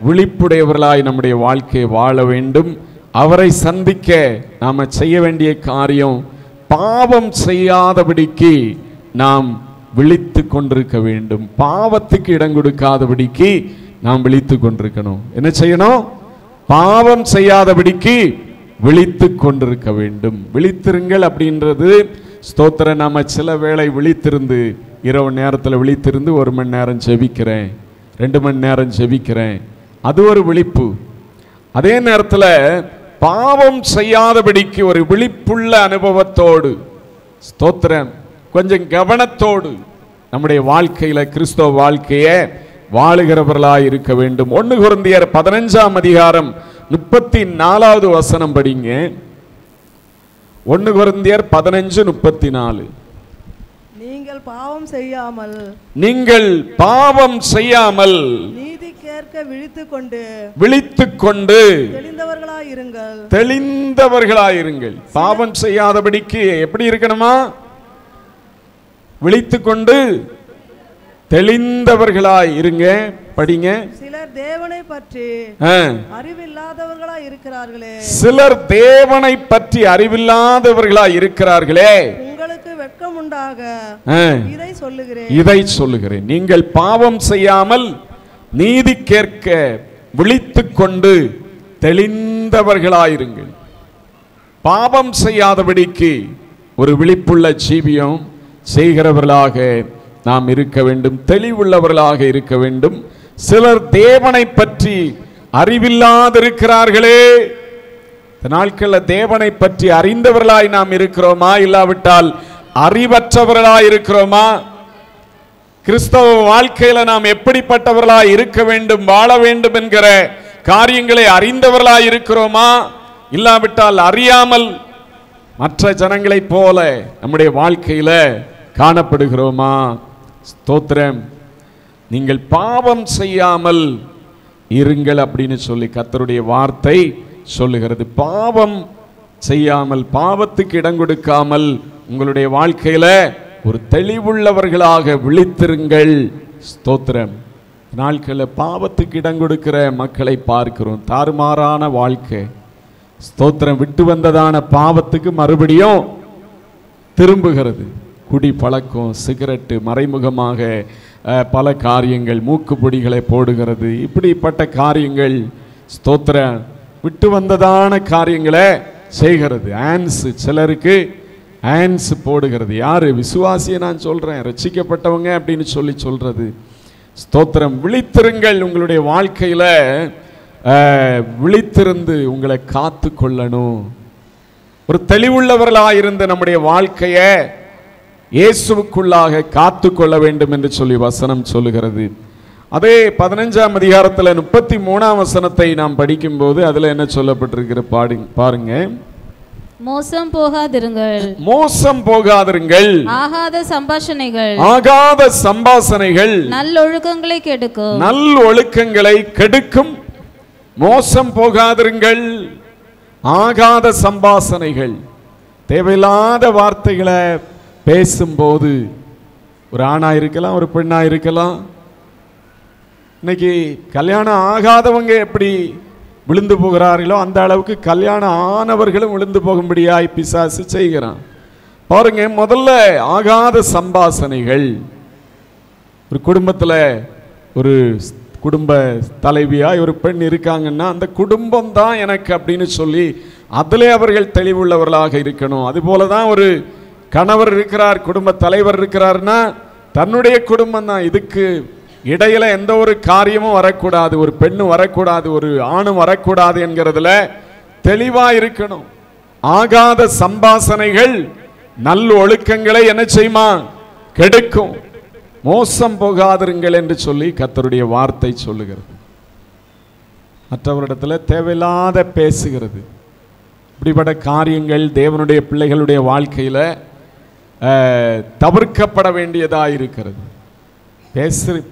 விழிப்புடையவர்களாய் நம்முடைய வாழ்க்கையை வாழ வேண்டும். அவரை சந்திக்க நாம் செய்ய வேண்டிய காரியம், பாவம் செய்யாதபடிக்கு நாம் விழித்து கொண்டிருக்க வேண்டும். பாவத்துக்கு இடம் கொடுக்காதபடிக்கு நாம் விழித்து கொண்டிருக்கணும். என்ன செய்யணும்? பாவம் செய்யாதபடிக்கு விழித்து கொண்டிருக்க வேண்டும். விழித்திருங்கள் அப்படின்றது ஸ்தோத்திரம். நம்ம சில வேளை விழித்திருந்து, இரவு நேரத்தில் விழித்திருந்து 1 மணி நேரம் ஜெபிக்கிறேன், 2 மணி நேரம் ஜெபிக்கிறேன், அது ஒரு விழிப்பு. அதே நேரத்தில் பாவம் செய்யாதபடிக்கு ஒரு விழிப்புள்ள அனுபவத்தோடு, ஸ்தோத்திரம், கொஞ்சம் கவனத்தோடு நம்முடைய வாழ்க்கையில் கிறிஸ்தவ வாழ்க்கையை வாழுகிறவர்களாய் இருக்க வேண்டும். 1 கொரிந்தியர் 15ஆம் அதிகாரம் 34வது வசனம் படிங்க. 1 கொரிந்தியர் 15:34. நீங்கள் பாவம் செய்யாமல் நீதிக்கேற்க விழித்துக்கொண்டு தெளிந்தவர்களாயிருங்கள். பாவம் செய்யாதபடிக்கு எப்படி இருக்கணுமா? விழித்துக்கொண்டு தெளிந்தவர்களாய் இருங்க. படிங்க. சிலர் தேவனை பற்றி அறிவில்லாதவர்களாய் இருக்கிறார்களே, உங்களுக்கு வெட்கம் உண்டாக இதை சொல்லுகிறேன். நீங்கள் பாவம் செய்யாமல் நீதி கேட்க விழித்துக்கொண்டு தெளிந்தவர்களாயிருங்கள். பாவம் செய்யாதபடிக்கு ஒரு விழிப்புள்ள ஜீவியம் செய்கிறவர்களாக நாம் இருக்க வேண்டும். தெளிவுள்ளவர்களாக இருக்க வேண்டும். சிலர் தேவனை பற்றி அறிவில்லாதிருக்கிறார்களே. நாட்களில் தேவனை பற்றி அறிந்தவர்களாய் நாம் இருக்கிறோமா? இல்லாவிட்டால் அறிவற்றவர்களாய் இருக்கிறோமா? கிறிஸ்தவ வாழ்க்கையில நாம் எப்படிப்பட்டவர்களாய் இருக்க வேண்டும், வாழ வேண்டும் என்கிற காரியங்களை அறிந்தவர்களாய் இருக்கிறோமா? இல்லாவிட்டால் அறியாமல் மற்ற ஜனங்களைப் போல நம்முடைய வாழ்க்கையில காணப்படுகிறோமா? ஸ்தோத்திரம். நீங்கள் பாவம் செய்யாமல் இருங்கள் அப்படின்னு சொல்லி கர்த்தருடைய வார்த்தை சொல்லுகிறது. பாவம் செய்யாமல், பாவத்துக்கு இடம் கொடுக்காமல் உங்களுடைய வாழ்க்கையில ஒரு தெளிவுள்ளவர்களாக விழித்திருங்கள். ஸ்தோத்திரம். நாட்களில் பாவத்துக்கு இடம் கொடுக்கிற மக்களை பார்க்கிறோம். தாறுமாறான வாழ்க்கை. ஸ்தோத்திரம். விட்டு வந்ததான பாவத்துக்கு மறுபடியும் திரும்புகிறது. குடி பழக்கம், சிகரெட்டு, மறைமுகமாக பல காரியங்கள், மூக்குப்பொடிகளை போடுகிறது, இப்படிப்பட்ட காரியங்கள் ஸ்தோத்திரம் விட்டு வந்ததான காரியங்களை செய்கிறது. ஆன்ஸ், சிலருக்கு ஆன்ஸ் போடுகிறது. யாரு? விசுவாசியை நான் சொல்றேன், ரட்சிக்கப்பட்டவங்க அப்படின்னு சொல்லி சொல்றது. ஸ்தோத்திரம். விழித்திருங்கள். உங்களுடைய வாழ்க்கையில விழித்திருந்து உங்களை காத்து கொள்ளணும். ஒரு தெளிவுள்ளவர்களாயிருந்த நம்முடைய வாழ்க்கையை இயேசுவுக்குள்ளாக காத்து கொள்ள வேண்டும் என்று சொல்லி வசனம் சொல்லுகிறது. அதே 15ஆம் அதிகாரத்தில் 33ஆம் வசனத்தை நாம் படிக்கும்போது அதுல என்ன சொல்லப்பட்டிருக்கிற பாருங்க. மோசம் போகாதிருங்கள். மோசம் போகாதிருங்கள். ஆகாத சம்பாஷணைகள், ஆகாத சம்பாஷணைகள் நல்லொழுக்கங்களை கெடுக்கும். நல்லொழுக்கங்களை கெடுக்கும். மோசம் போகாதிருங்கள். ஆகாத சம்பாஷணைகள், தேவையில்லாத வார்த்தைகளை பேசும்போது, ஒரு ஆணா இருக்கலாம், ஒரு பெண்ணா இருக்கலாம். இன்னைக்கு கல்யாணம் ஆகாதவங்க எப்படி விழுந்து போகிறார்களோ அந்த அளவுக்கு கல்யாணம் ஆனவர்களும் விழுந்து போகும்படியாய் பிசாசு செய்கிறான். பாருங்க, முதல்ல ஆகாத சம்பாஷணைகள். ஒரு குடும்பத்தில் ஒரு குடும்ப தலைவியாய் ஒரு பெண் இருக்காங்கன்னா அந்த குடும்பம் தான் எனக்கு அப்படின்னு சொல்லி அதிலே அவர்கள் தெளிவுள்ளவர்களாக இருக்கணும். அதுபோல தான் ஒரு கணவர் இருக்கிறார், குடும்ப தலைவர் இருக்கிறார்னா தன்னுடைய குடும்பம் தான். இதுக்கு இடையில எந்த ஒரு காரியமும் வரக்கூடாது, ஒரு பெண்ணும் வரக்கூடாது, ஒரு ஆணும் வரக்கூடாது என்கிறதுல தெளிவா இருக்கணும். ஆகாத சம்பாஷணைகள் நல்ல ஒழுக்கங்களை என்ன செய்யுமா? கெடுக்கும். மோசம் போகாதிருங்கள் என்று சொல்லி கர்த்தருடைய வார்த்தை சொல்லுகிறது. மற்றவரிடத்துல தேவையில்லாத பேசுகிறது. இப்படிப்பட்ட காரியங்கள் தேவனுடைய பிள்ளைகளுடைய வாழ்க்கையில தவிர்க்கப்பட வேண்டியதா இருக்கிறது.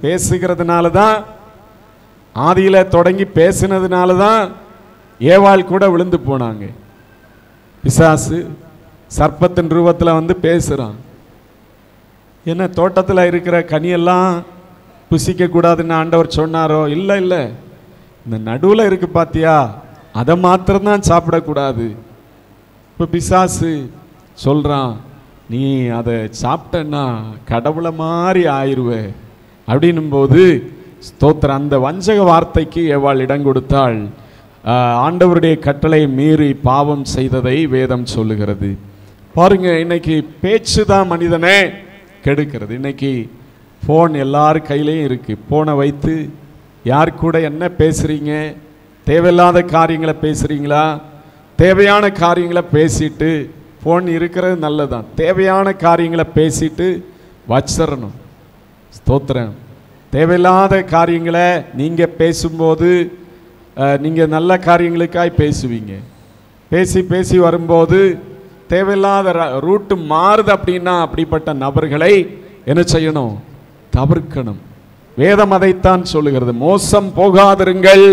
பேசுகிறதுனால தான், ஆதியில தொடங்கி பேசினதுனால தான் ஏவாள் கூட விழுந்து போனாங்க. பிசாசு சர்ப்பத்தின் ரூபத்தில் வந்து பேசுறான். என்ன தோட்டத்தில் இருக்கிற கனியெல்லாம் புசிக்க கூடாதுன்னு ஆண்டவர் சொன்னாரோ? இல்லை இல்லை, இந்த நடுவில் இருக்கு பாத்தியா, அதை மாத்திரம்தான் சாப்பிடக்கூடாது. இப்போ பிசாசு சொல்றான், நீ அதை சாப்பிட்டன்னா கடவுளை மாதிரி ஆயிடுவே அப்படின்னும் போது ஸ்தோத்திரம், அந்த வஞ்சக வார்த்தைக்கு ஏவாள் இடம் கொடுத்தாள். ஆண்டவருடைய கட்டளை மீறி பாவம் செய்ததை வேதம் சொல்லுகிறது. பாருங்க, இன்னைக்கு பேச்சு தான் மனிதனே கெடுக்கிறது. இன்னைக்கு ஃபோன் எல்லார் கையிலையும் இருக்கு. ஃபோனை வைத்து யார் கூட என்ன பேசுறீங்க? தேவையில்லாத காரியங்களை பேசுறீங்களா? தேவையான காரியங்களை பேசிட்டு, ஃபோன் இருக்கிறது நல்லதான், தேவையான காரியங்களை பேசிட்டு வச்சிடணும். ஸ்தோத்திரம். தேவையில்லாத காரியங்களை நீங்கள் பேசும்போது நீங்கள் நல்ல காரியங்களுக்காய் பேசுவீங்க. பேசி பேசி வரும்போது தேவையில்லாத ரூட்டு மாறுது அப்படின்னா அப்படிப்பட்ட நபர்களை என்ன செய்யணும்? தவிர்க்கணும். வேதம் அதைத்தான் சொல்லுகிறது. மோசம் போகாதிருங்கள்,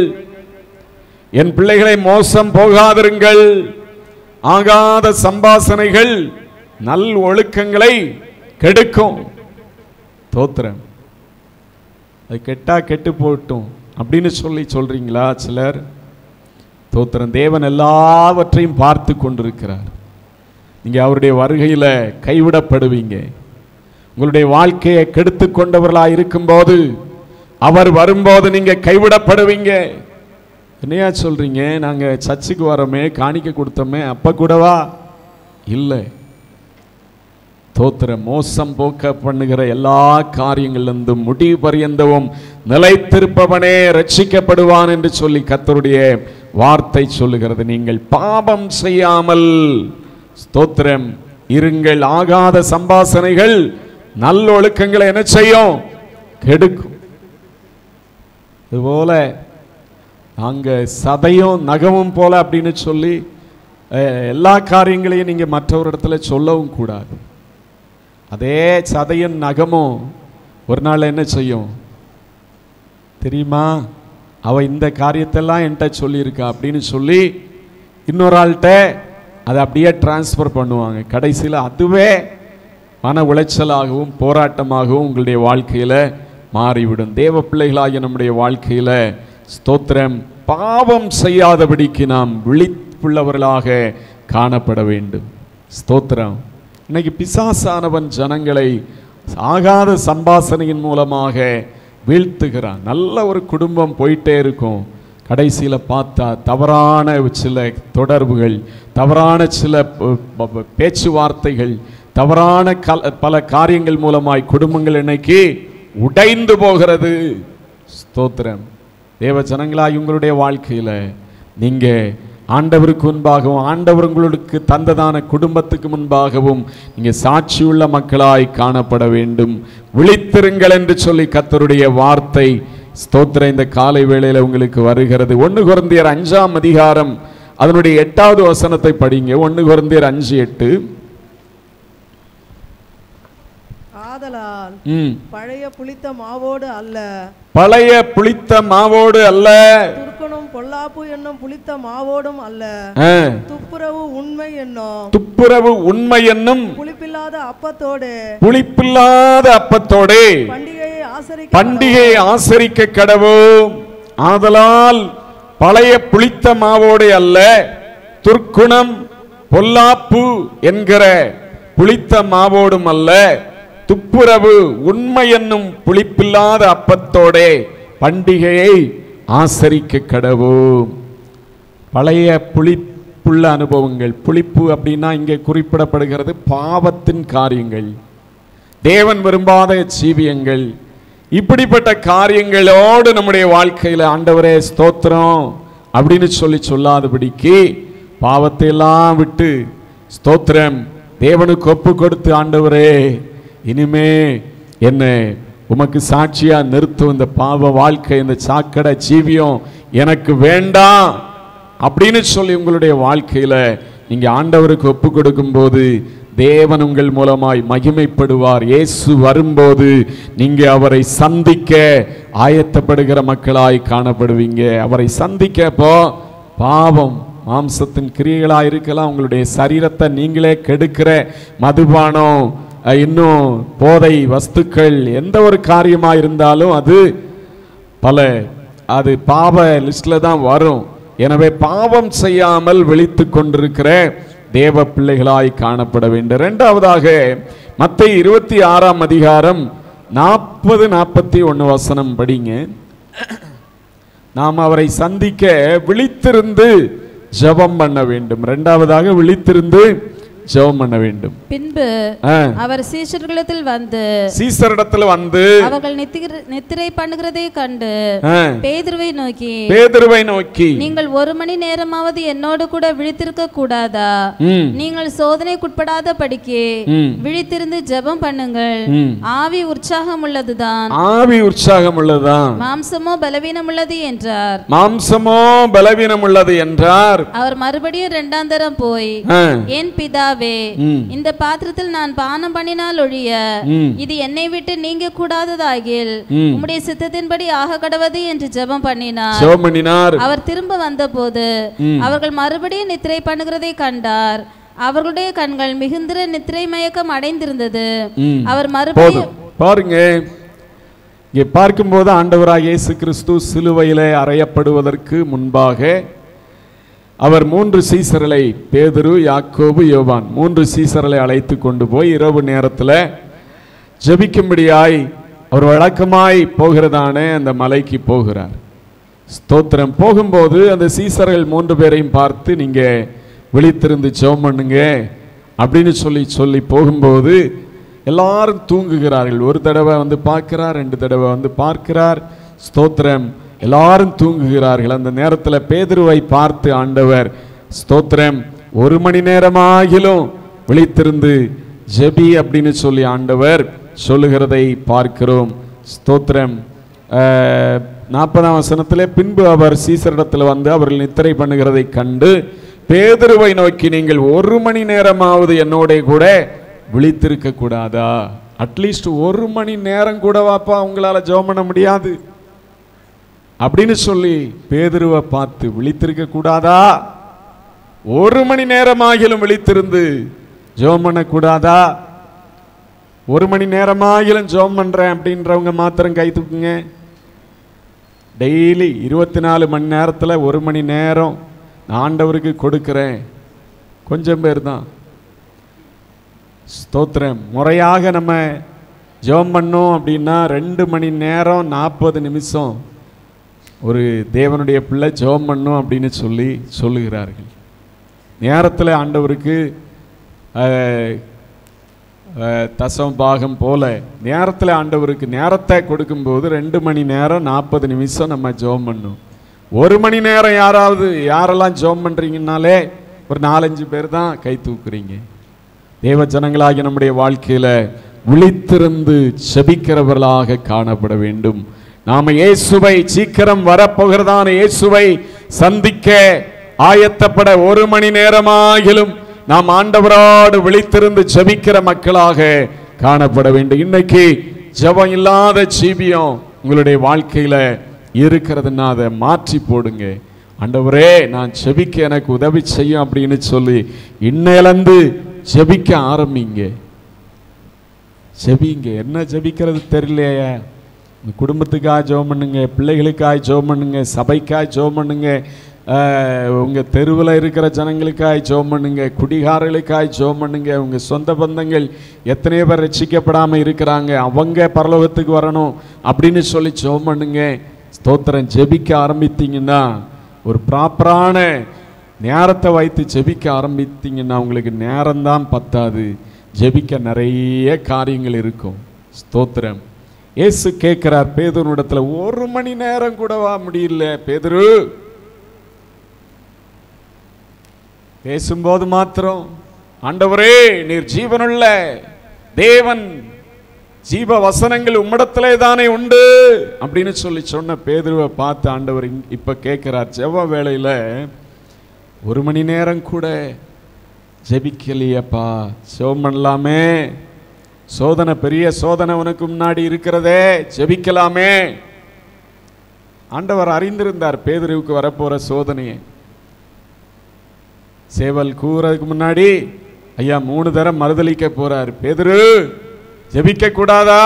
என் பிள்ளைகளை மோசம் போகாதிருங்கள். ஆகாத சம்பாஷணைகள் நல் ஒழுக்கங்களை கெடுக்கும். தோத்திரம். அது கெட்டா கெட்டு போட்டும் அப்படின்னு சொல்றீங்களா சிலர்? தோத்திரம். தேவன் எல்லாவற்றையும் பார்த்து கொண்டிருக்கிறார். நீங்க அவருடைய வருகையில கைவிடப்படுவீங்க. உங்களுடைய வாழ்க்கையை கெடுத்து கொண்டவர்களாக இருக்கும்போது அவர் வரும்போது நீங்க கைவிடப்படுவீங்க. என்னையா சொல்றீங்க? நாங்க சர்ச்சுக்கு வரோமே, காணிக்க கொடுத்தோமே, அப்ப கூடவா? இல்லை. தோத்திர. மோசம் போக்க பண்ணுகிற எல்லா காரியங்களிலிருந்தும் முடிவு பரியந்தவும் நிலைத்திருப்பவனே ரட்சிக்கப்படுவான் என்று சொல்லி கர்த்தருடைய வார்த்தை சொல்லுகிறது. நீங்கள் பாவம் செய்யாமல் ஸ்தோத்திரம் இருங்கள். ஆகாத சம்பாஷணைகள் நல்லொழுக்கங்களை என்ன செய்யும்? கெடுக்கும். இதுபோல அங்க சதையும் நகமும் போல அப்படின்னு சொல்லி எல்லா காரியங்களையும் நீங்க மற்றவரிடத்துல சொல்லவும் கூடாது. அதே சதையும் நகமும் ஒரு நாள் என்ன செய்யும் தெரியுமா? அவ இந்த காரியத்தெல்லாம் என்கிட்ட சொல்லியிருக்கா அப்படின்னு சொல்லி இன்னொரு ஆள்கிட்ட அதை அப்படியே டிரான்ஸ்ஃபர் பண்ணுவாங்க. கடைசியில் அதுவே மன உளைச்சலாகவும் போராட்டமாகவும் உங்களுடைய வாழ்க்கையில மாறிவிடும். தேவ பிள்ளைகளாகிய நம்முடைய வாழ்க்கையில ஸ்தோத்திரம் பாவம் செய்யாதபடிக்கு நாம் விழிப்புள்ளவர்களாக காணப்பட வேண்டும். ஸ்தோத்திரம். இன்னைக்கு பிசாசானவன் ஜனங்களை ஆகாத சம்பாசனையின் மூலமாக வீழ்த்துகிறான். நல்ல ஒரு குடும்பம் போயிட்டே இருக்கும், கடைசியில் பார்த்தா தவறான சில தொடர்புகள், தவறான சில பேச்சுவார்த்தைகள், தவறான பல காரியங்கள் மூலமாய் குடும்பங்கள் இன்னைக்கு உடைந்து போகிறது. ஸ்தோத்திரம். தேவ ஜனங்களாய் உங்களுடைய வாழ்க்கையில் நீங்கள் ஆண்டவருக்கு முன்பாகவும் ஆண்டவர் உங்களுக்கு தந்ததான குடும்பத்துக்கு முன்பாகவும் நீங்கள் சாட்சியுள்ள மக்களாய் காணப்பட வேண்டும். விழித்திருங்கள் என்று சொல்லி கர்த்தருடைய வார்த்தை ஸ்தோத்திரம் இந்த காலை வேளையில் உங்களுக்கு வருகிறது. 1 கொரிந்தியர் 5ஆம் அதிகாரம் அதனுடைய 8வது வசனத்தை படிங்க. 1 கொரிந்தியர் 5:8. ஆதலால் பழைய புளித்த மாவோடு அல்ல, பழைய புளித்த மாவோடு அல்ல, துர்க்கணும் பொல்லாப்பு என்னும் புளித்த மாவோடும் அல்ல, துப்புரவு உண்மை என்னும், துப்புரவு உண்மை என்னும் புளிப்பில்லாத அப்பத்தோடு, புளிப்பில்லாத அப்பத்தோடு பண்டிகையை ஆசரிக்க கடவோம். ஆதலால் பழைய புளித்த மாவோடு அல்ல, துர்க்குணம் பொல்லாப்பு என்கிற புளித்த மாவோடும் அல்ல, துப்புரவு உண்மை என்னும் புளிப்பில்லாத அப்பத்தோடே பண்டிகையை ஆசரிக்க கடவோம். பழைய புளிப்புள்ள அனுபவங்கள், புளிப்பு அப்படின்னா இங்கே குறிப்பிடப்படுகிறது பாவத்தின் காரியங்கள், தேவன் விரும்பாத ஜீவியங்கள். இப்படிப்பட்ட காரியங்களோடு நம்முடைய வாழ்க்கையில் ஆண்டவரே ஸ்தோத்திரம் அப்படின்னு சொல்லி சொல்லாதபடிக்கு பாவத்தை எல்லாம் விட்டு ஸ்தோத்திரம் தேவனுக்கு ஒப்பு கொடுத்து, ஆண்டவரே இனிமே என்ன உமக்கு சாட்சியா நிறுத்தும், இந்த பாவ வாழ்க்கை, இந்த சாக்கடை ஜீவியம் எனக்கு வேண்டாம் அப்படின்னு சொல்லி உங்களுடைய வாழ்க்கையில நீங்க ஆண்டவருக்கு ஒப்பு கொடுக்கும் போது தேவன் உங்கள் மூலமாய் மகிமைப்படுவார். இயேசு வரும்போது நீங்க அவரை சந்திக்க ஆயத்தப்படுகிற மக்களாய் காணப்படுவீங்க. அவரை சந்திக்கப்போ பாவம் மாம்சத்தின் கிரியைகளாக இருக்கலாம், உங்களுடைய சரீரத்தை நீங்களே கெடுக்கிற மதுபானம், இன்னும் போதை வஸ்துக்கள், எந்த ஒரு காரியமாக இருந்தாலும் அது பாவ லிஸ்ட்ல தான் வரும். எனவே பாவம் செய்யாமல் விழித்து கொண்டிருக்கிற தேவ பிள்ளைகளாய் காணப்பட வேண்டும். இரண்டாவதாக மத்தேயு 26ஆம் அதிகாரம் 40-41 வசனம் படிங்க. நாம் அவரை சந்திக்க விழித்திருந்து ஜெபம் பண்ண வேண்டும். இரண்டாவதாக விழித்திருந்து ஜெபம் பண்ண வேண்டும். பின்பு அவர் சீஷர்களிடத்தில் வந்து அவர்கள் நித்திரை பண்ணுகிறதை கண்டு பேதுருவை நோக்கி நீங்கள் 1 மணி நேரமாவது என்னோடு கூட விழித்திருக்க கூடாதா? நீங்கள் சோதனைக்குட்படாத படிக்கு விழித்திருந்து ஜெபம் பண்ணுங்கள். ஆவி உற்சாகம் உள்ளதுதான், மாம்சமோ பலவீனம் உள்ளது என்றார். அவர் மறுபடியும் 2ஆம் தரம் போய், என் பிதாவே, இந்த பாத்திரத்தில் நான் பானம் பண்ணினால் ஒழிய இது என்னை விட்டு நீங்க கூடாததாகில் உம்முடைய சித்தத்தின்படி ஆக கடவது என்று ஜெபம் பண்ணினார். அவர் திரும்ப வந்தபோது அவர்கள் மறுபடியும் நித்திரை பண்ணுகிறதை கண்டார். அவர்களுடைய கண்கள் மிகுந்த நித்திரை மயக்கம் அடைந்திருந்தது. அவர் மறுபடியும் பாருங்க, இங்கே பார்க்கும்போது ஆண்டவராகிய இயேசு கிறிஸ்து சிலுவையிலே அறையப்படுவதற்கு முன்பாக அவர் 3 சீசர்களை, பேதுரு, யாக்கோபு, யோவான் 3 சீசர்களை அழைத்து கொண்டு போய் இரவு நேரத்தில் ஜெபிக்கும்படியாய் அவர் வழக்கமாய் போகிறதான அந்த மலைக்கு போகிறார். ஸ்தோத்திரம். போகும்போது அந்த சீசர்கள் 3 பேரையும் பார்த்து நீங்க விழித்திருந்து ஜெபம் பண்ணுங்க அப்படின்னு சொல்லி போகும்போது எல்லாரும் தூங்குகிறார்கள். ஒரு தடவை வந்து பார்க்கிறார், 2 தடவை வந்து பார்க்கிறார். ஸ்தோத்திரம். எல்லாரும் தூங்குகிறார்கள். அந்த நேரத்தில் பேதுருவை பார்த்து ஆண்டவர் ஸ்தோத்திரம் 1 மணி நேரமாகிலும் விழித்திருந்து ஜெபி அப்படின்னு சொல்லி ஆண்டவர் சொல்லுகிறதை பார்க்கிறோம். ஸ்தோத்திரம். 40ஆம் வசனத்திலே பின்பு அவர் சீசரிடத்தில் வந்து அவர்கள் நித்திரை பண்ணுகிறதை கண்டு பேதுருவை நோக்கி நீங்கள் 1 மணி நேரமாவது என்னோட கூட விழித்திருக்க கூடாதா? அட்லீஸ்ட் 1 மணி நேரம் கூட வாப்பா உங்களால ஜெபம் பண்ண முடியாது அப்படின்னு சொல்லி பேதுருவை பார்த்து விழித்திருக்க கூடாதா? 1 மணி நேரமாகிலும் விழித்திருந்து ஜெபம் பண்ண கூடாதா? 1 மணி நேரமாகிலும் ஜெபம் பண்றேன் அப்படின்றவங்க மாத்திரம் கை தூக்குங்க. டெய்லி 24 மணி நேரத்தில் 1 மணி நேரம் நான் ஆண்டவருக்கு கொடுக்கிறேன். கொஞ்சம் பேர் தான். ஸ்தோத்திரம். முறையாக நம்ம ஜெபம் பண்ணோம் அப்படின்னா 2 மணி நேரம் 40 நிமிஷம் ஒரு தேவனுடைய பிள்ளை ஜெபம் பண்ணும் அப்படின்னு சொல்லுகிறார்கள். நேரத்தில் ஆண்டவருக்கு தசம பாகம் போல நேரத்தில் ஆண்டவருக்கு நேரத்தை கொடுக்கும்போது 2 மணி நேரம் 40 நிமிஷம் நம்ம ஜெபம் பண்ணணும். 1 மணி நேரம் யாரெல்லாம் ஜெபம் பண்ணுறீங்கன்னாலே ஒரு 4-5 பேர் தான் கை தூக்குறீங்க. தேவ ஜனங்களாகிய நம்முடைய வாழ்க்கையில் விழித்திருந்து செபிக்கிறவர்களாக காணப்பட வேண்டும். நாம இயேசுவை சீக்கிரம் வரப்போகிறதான இயேசுவை சந்திக்க ஆயத்தப்பட 1 மணி நேரமாகிலும் நாம் ஆண்டவரோடு விழித்திருந்து ஜெபிக்கிற மக்களாக காணப்பட வேண்டும். இன்னைக்கு ஜெபம் இல்லாத ஜீவியம் உங்களுடைய வாழ்க்கையில இருக்கிறதுன்னா அதை மாற்றி போடுங்க. ஆண்டவரே, நான் ஜெபிக்க எனக்கு உதவி செய்யும் அப்படின்னு சொல்லி இன்னையிலிருந்து ஜெபிக்க ஆரம்பிங்க. ஜெபிங்க. என்ன ஜெபிக்கிறது தெரியலையா? குடும்பத்துக்காக ஜெபம் பண்ணுங்க, பிள்ளைகளுக்காக ஜெபம் பண்ணுங்க, சபைக்காக ஜெபம் பண்ணுங்க, உங்கள் தெருவில் இருக்கிற ஜனங்களுக்காக ஜெபம் பண்ணுங்க, குடிகாரர்களுக்காக ஜெபம் பண்ணுங்க. உங்கள் சொந்த பந்தங்கள் எத்தனையோ பேர் ரட்சிக்கப்படாமல் இருக்கிறாங்க, அவங்க பரலோகத்துக்கு வரணும் அப்படின்னு சொல்லி ஜெபம் பண்ணுங்க. ஸ்தோத்திரம். ஜெபிக்க ஆரம்பித்தீங்கன்னா, ஒரு ப்ராப்பரான நேரத்தை வைத்து ஜெபிக்க ஆரம்பித்தீங்கன்னா உங்களுக்கு நேரம்தான் பத்தாது, ஜெபிக்க நிறைய காரியங்கள் இருக்கும். ஸ்தோத்திரம். இயேசு கேட்கிறார் பேதுருவிடத்துல, 1 மணி நேரம் கூடவா முடியல பேதுரு? பேசும்போது மாத்திரம், ஆண்டவரே நீர் ஜீவனுள்ள தேவன், ஜீவ வசனங்கள் உம்மிடத்திலே தானே உண்டு அப்படின்னு சொன்ன பேதுருவை பார்த்து ஆண்டவர் இப்ப கேட்கிறார், ஜெப வேளையில 1 மணி நேரம் கூட ஜெபிக்கலையப்பா, ஜெபம் பண்ணலாமே, சோதனை பெரிய சோதனை உனக்கு முன்னாடி இருக்கிறதே, ஜெபிக்கலாமே. ஆண்டவர் அறிந்திருந்தார் பேதுருவுக்கு வரப்போற சோதனையை. சேவல் கூறதுக்கு முன்னாடி ஐயா 3 தரம் மறுதலிக்க போறார். பேதுரு, ஜெபிக்க கூடாதா?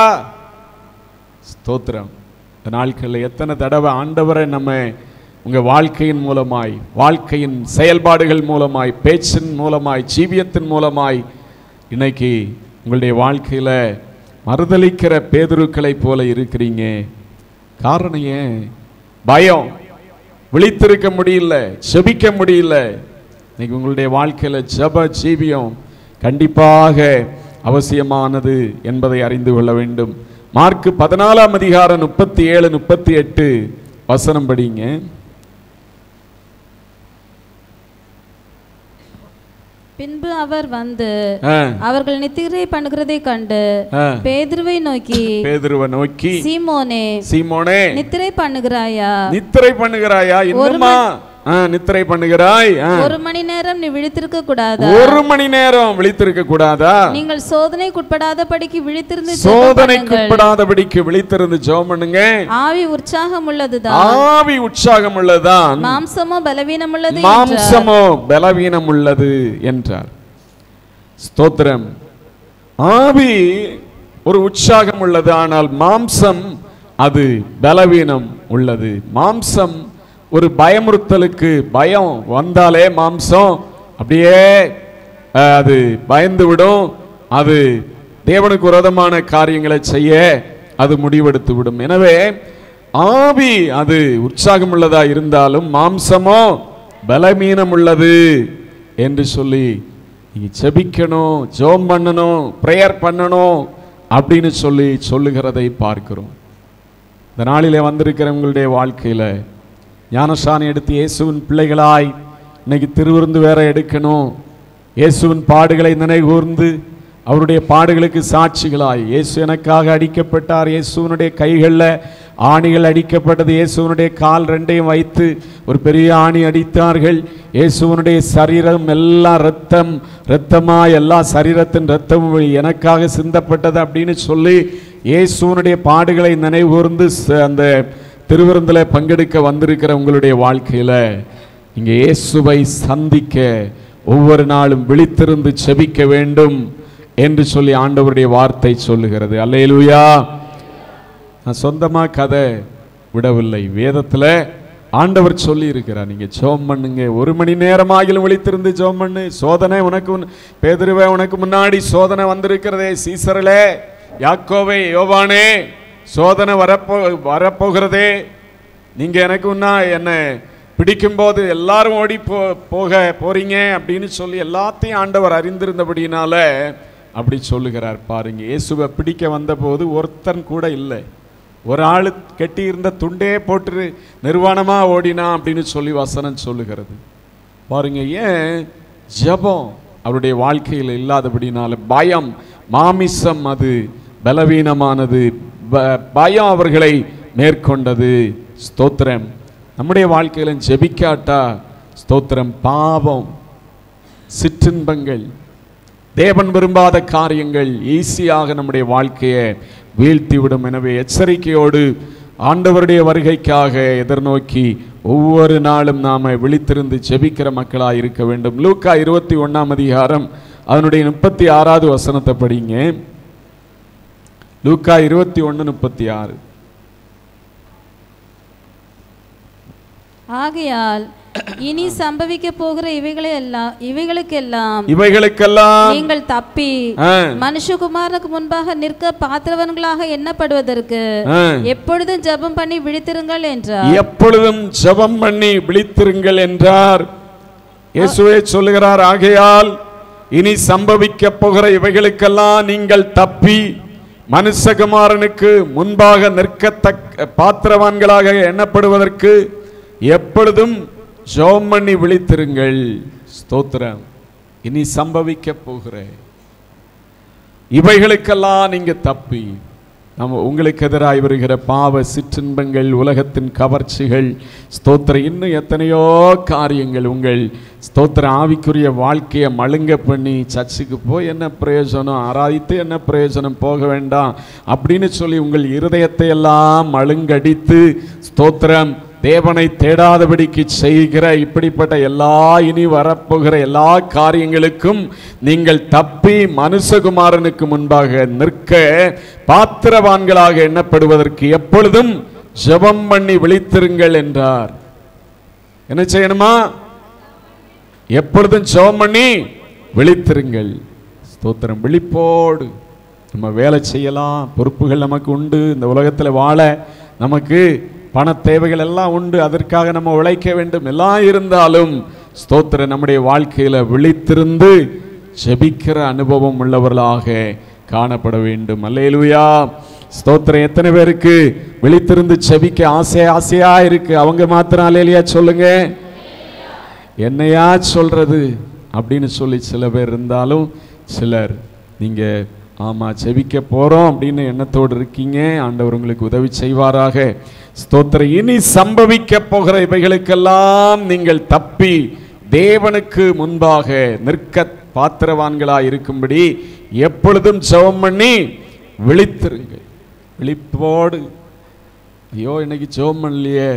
ஸ்தோத்திரம். இந்த நாட்களில் எத்தனை தடவை ஆண்டவரை நம்ம உங்க வாழ்க்கையின் மூலமாய், வாழ்க்கையின் செயல்பாடுகள் மூலமாய், பேச்சின் மூலமாய், ஜீவியத்தின் மூலமாய் இன்னைக்கு உங்களுடைய வாழ்க்கையில மறுதலிக்கிற பேதுருக்களை போல இருக்கிறீங்க. காரணம் ஏன்? பயம். விழித்திருக்க முடியல, ஜெபிக்க முடியல. இன்னைக்கு உங்களுடைய வாழ்க்கையில ஜெப ஜீவியம் கண்டிப்பாக அவசியமானது என்பதை அறிந்து கொள்ள வேண்டும். மார்க் 14ஆம் அதிகாரம் 37-38 வசனம் படிங்க. பின்பு அவர் வந்து அவர்கள் நித்திரை பண்ணுகிறதை கண்டு பேதுருவை நோக்கி சீமோனே நித்திரை பண்ணுகிறாயா? என்னமா நித்திரை பண்ணுகிறாய்? 1 மணி நேரம் நீ விழித்திருக்க கூடாதா? 1 மணி நேரம் விழித்திருக்க கூடாதா? நீங்கள் சோதனைக்குட்படாதபடிக்கு விழித்திருந்து ஜெபம் பண்ணுங்க. ஆவி உற்சாகம் உள்ளதுதான், மாம்சமோ பலவீனம் உள்ளது என்றார். ஸ்தோத்திரம். ஆவி ஒரு உற்சாகம் உள்ளது, ஆனால் மாம்சம் அது பலவீனம் உள்ளது. மாம்சம் ஒரு பயமுறுத்தலுக்கு, பயம் வந்தாலே மாம்சம் அப்படியே அது பயந்து விடும். அது தேவனுக்கு விரோதமான காரியங்களை செய்ய அது முடிவெடுத்து விடும். எனவே ஆவி அது உற்சாகம் உள்ளதா இருந்தாலும் மாம்சமோ பலவீனம் உள்ளது என்று சொல்லி நீங்க ஜெபிக்கணும், ஜெபம் பண்ணணும், பிரேயர் பண்ணணும் அப்படின்னு சொல்லுகிறதை பார்க்கிறோம். இந்த நாளிலே வந்திருக்கிற உங்களுடைய வாழ்க்கையில ஞானஸ்நானம் எடுத்து இயேசுவின் பிள்ளைகளாய் இன்னைக்கு திருவிருந்து வேற எடுக்கணும். இயேசுவின் பாடுகளை நினைகூர்ந்து அவருடைய பாடுகளுக்கு சாட்சிகளாய், இயேசு எனக்காக அடிக்கப்பட்டார், இயேசுவனுடைய கைகளில் ஆணிகள் அடிக்கப்பட்டது, இயேசுவனுடைய கால் 2ஐயும் வைத்து ஒரு பெரிய ஆணி அடித்தார்கள், இயேசுவனுடைய சரீரம் எல்லாம் இரத்தமாய் எல்லா சரீரத்தின் இரத்தமும் எனக்காக சிந்தப்பட்டது அப்படின்னு சொல்லி இயேசுவனுடைய பாடுகளை நினைகூர்ந்து அந்த திருவிருந்தில் பங்கெடுக்க வந்திருக்கிற உங்களுடைய வாழ்க்கையில இங்கே இயேசுவை சந்திக்க ஒவ்வொரு நாளும் விழித்திருந்து ஜெபிக்க வேண்டும் என்று சொல்லி ஆண்டவருடைய வார்த்தை சொல்லுகிறது. அல்லேலூயா. நான் சொந்தமா கதை விடவில்லை. வேதத்தில் ஆண்டவர் சொல்லி இருக்கிறார், நீங்க ஜெபம் பண்ணுங்க, 1 மணி நேரமாகிலும் விழித்திருந்து ஜெபம் பண்ணு. சோதனை உனக்கு பேதுருவே, உனக்கு முன்னாடி சோதனை வந்திருக்கிறதே, சீசரலே, யாக்கோவே, யோவானே, சோதனை வரப்போகிறதே. நீங்க எனக்கு முன்னா என்ன பிடிக்கும் போது எல்லாரும் ஓடி போறீங்க அப்படின்னு சொல்லி எல்லாத்தையும் ஆண்டவர் அறிந்திருந்தபடினால அப்படி சொல்லுகிறார். பாருங்க, இயேசுவை பிடிக்க வந்த போது ஒருத்தன் கூட இல்லை. ஒரு ஆள் கெட்டி இருந்த துண்டே போட்டு நிர்வாணமா ஓடினா அப்படின்னு சொல்லி வசனம் சொல்லுகிறது. பாருங்க, ஏன் ஜெபம் அவருடைய வாழ்க்கையில் இல்லாதபடினால, பயம், மாமிசம் அது பலவீனமானது, பயம் அவர்களை மேற்கொண்டது. ஸ்தோத்திரம். நம்முடைய வாழ்க்கையில ஜெபிக்காட்டா ஸ்தோத்திரம், பாவம், சிற்றின்பங்கள், தேவன் விரும்பாத காரியங்கள் ஈஸியாக நம்முடைய வாழ்க்கையை வீழ்த்திவிடும். எனவே எச்சரிக்கையோடு ஆண்டவருடைய வருகைக்காக எதிர்நோக்கி ஒவ்வொரு நாளும் நாம விழித்திருந்து ஜெபிக்கிற மக்களாக இருக்க வேண்டும். லூக்கா 21ஆம் அதிகாரம் அதனுடைய 36வது வசனத்தை படிங்க. லூக்கா 21:36. ஆகையால் இனி சம்பவிக்க போகிற இவைகளுக்கெல்லாம் நீங்கள் தப்பி மனுஷகுமாரனுக்கு முன்பாக நிற்க பாத்திரவன்களாக எண்ணப்படுவதற்கு எப்பொழுதும் ஜெபம் பண்ணி விழித்திருங்கள் என்றார். எப்பொழுதும் ஜெபம் பண்ணி விழித்திருங்கள் என்றார். இயேசுவே சொல்லுகிறார், ஆகையால் இனி சம்பவிக்க போகிற இவைகளுக்கெல்லாம் நீங்கள் தப்பி மனுஷகுமாரனுக்கு முன்பாக நிற்கத்தக்க பாத்திரவான்களாக எண்ணப்படுவதற்கு எப்பொழுதும் ஜெபம் பண்ணி விழித்திருங்கள். ஸ்தோத்திரம். இனி சம்பவிக்க போகிற இவைகளுக்கெல்லாம் நீங்க தப்பி, உங்களுக்கு எதிராக வருகிற பாவ சிற்றின்பங்கள், உலகத்தின் கவர்ச்சிகள், ஸ்தோத்திரம், இன்னும் எத்தனையோ காரியங்கள் உங்கள் ஸ்தோத்திர ஆவிக்குரிய வாழ்க்கையை மழுங்க பண்ணி சர்ச்சுக்கு போய் என்ன பிரயோஜனம், ஆராதித்து என்ன பிரயோஜனம், போக வேண்டாம் அப்படின்னு சொல்லி உங்கள் இருதயத்தை எல்லாம் மழுங்கடித்து ஸ்தோத்திரம் தேவனை தேடாதபடிக்கு செய்கிற இப்படிப்பட்ட இனி வரப்போகிற எல்லா காரியங்களுக்கும் நீங்கள் தப்பி மனுஷகுமாரனுக்கு முன்பாக நிற்க பாத்திரவான்களாக எண்ணப்படுவதற்கு எப்பொழுதும் ஜெபம் பண்ணி விழித்திருங்கள் என்றார். என்ன செய்யணுமா? எப்பொழுதும் ஜெபம் பண்ணி விழித்திருங்கள். ஸ்தோத்திரம். விழிப்போடு நம்ம வேலை செய்யலாம், பொறுப்புகள் நமக்கு உண்டு, இந்த உலகத்தில் வாழ நமக்கு பண தேவைகள் எல்லாம் உண்டு, அதற்காக நம்ம உழைக்க வேண்டும். எல்லாம் இருந்தாலும் ஸ்தோத்திரம் நம்முடைய வாழ்க்கையில விழித்திருந்து ஜெபிக்கிற அனுபவம் உள்ளவர்களாக காணப்பட வேண்டும். அல்லேலூயா. ஸ்தோத்திரம். எத்தனை பேருக்கு விழித்திருந்து ஜெபிக்க ஆசையா இருக்கு? அவங்க மாத்திரம் அல்லேலூயா சொல்லுங்க. என்னையா சொல்றது அப்படின்னு சொல்லி சில பேர் இருந்தாலும், சிலர் நீங்க ஆமா ஜெபிக்க போறோம் அப்படின்னு எண்ணத்தோடு இருக்கீங்க. ஆண்டவர் உங்களுக்கு உதவி செய்வாராக. ஸ்தோத்திரம். இனி சம்பவிக்க போகிற இவைகளுக்கெல்லாம் நீங்கள் தப்பி தேவனுக்கு முன்பாக நிற்க பாத்திரவான்களாய் இருக்கும்படி எப்பொழுதும் ஜெபம் பண்ணி விழித்திருங்கள். விழிப்போடு. ஐயோ இன்னைக்கு ஜெபம் பண்ணலையே,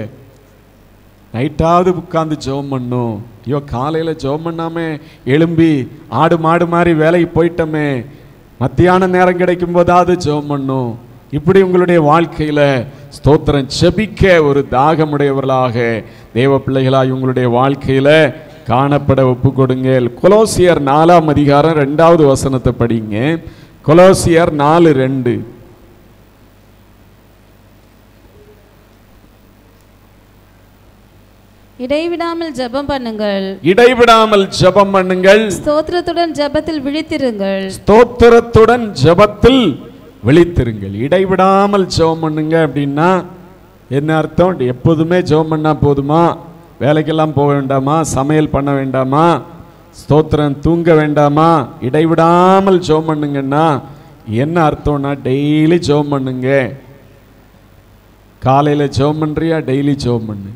நைட்டாவது உட்கார்ந்து ஜெபம் பண்ணும். ஐயோ காலையில் ஜெபம் பண்ணாம எழும்பி ஆடு மாடு மாதிரி வேலைக்கு போயிட்டோமே, மத்தியான நேரம் கிடைக்கும் போதாவது ஜெபம் பண்ணும். இப்படி உங்களுடைய வாழ்க்கையில ஸ்தோத்திரம் ஜெபிக்க ஒரு தாகமுடையவர்களாக தேவ பிள்ளைகளாய் உங்களுடைய வாழ்க்கையில காணப்பட ஒப்பு கொடுங்க. கொலோசியர் 4ஆம் அதிகாரம் 2வது வசனத்தை படிங்க. கொலோசியர் 4:2. இடைவிடாமல் ஜெபம் பண்ணுங்கள். இடைவிடாமல் ஜெபம் பண்ணுங்கள். ஸ்தோத்திரத்துடன் ஜெபத்தில் விழித்திருங்கள். ஸ்தோத்திரத்துடன் ஜெபத்தில் விழித்திருங்கள். இடைவிடாமல் ஜெபம் பண்ணுங்க அப்படின்னா என்ன அர்த்தம்? எப்போதுமே ஜெபம் பண்ணா போதுமா? வேலைக்கெல்லாம் போக வேண்டாமா? சமையல் பண்ண வேண்டாமா? ஸ்தோத்திரம் தூங்க வேண்டாமா? இடைவிடாமல் ஜெபம் பண்ணுங்கன்னா என்ன அர்த்தம்னா டெய்லி ஜெபம் பண்ணுங்க. காலையில் ஜெபம் பண்ணுறியா? டெய்லி ஜெபம் பண்ணு.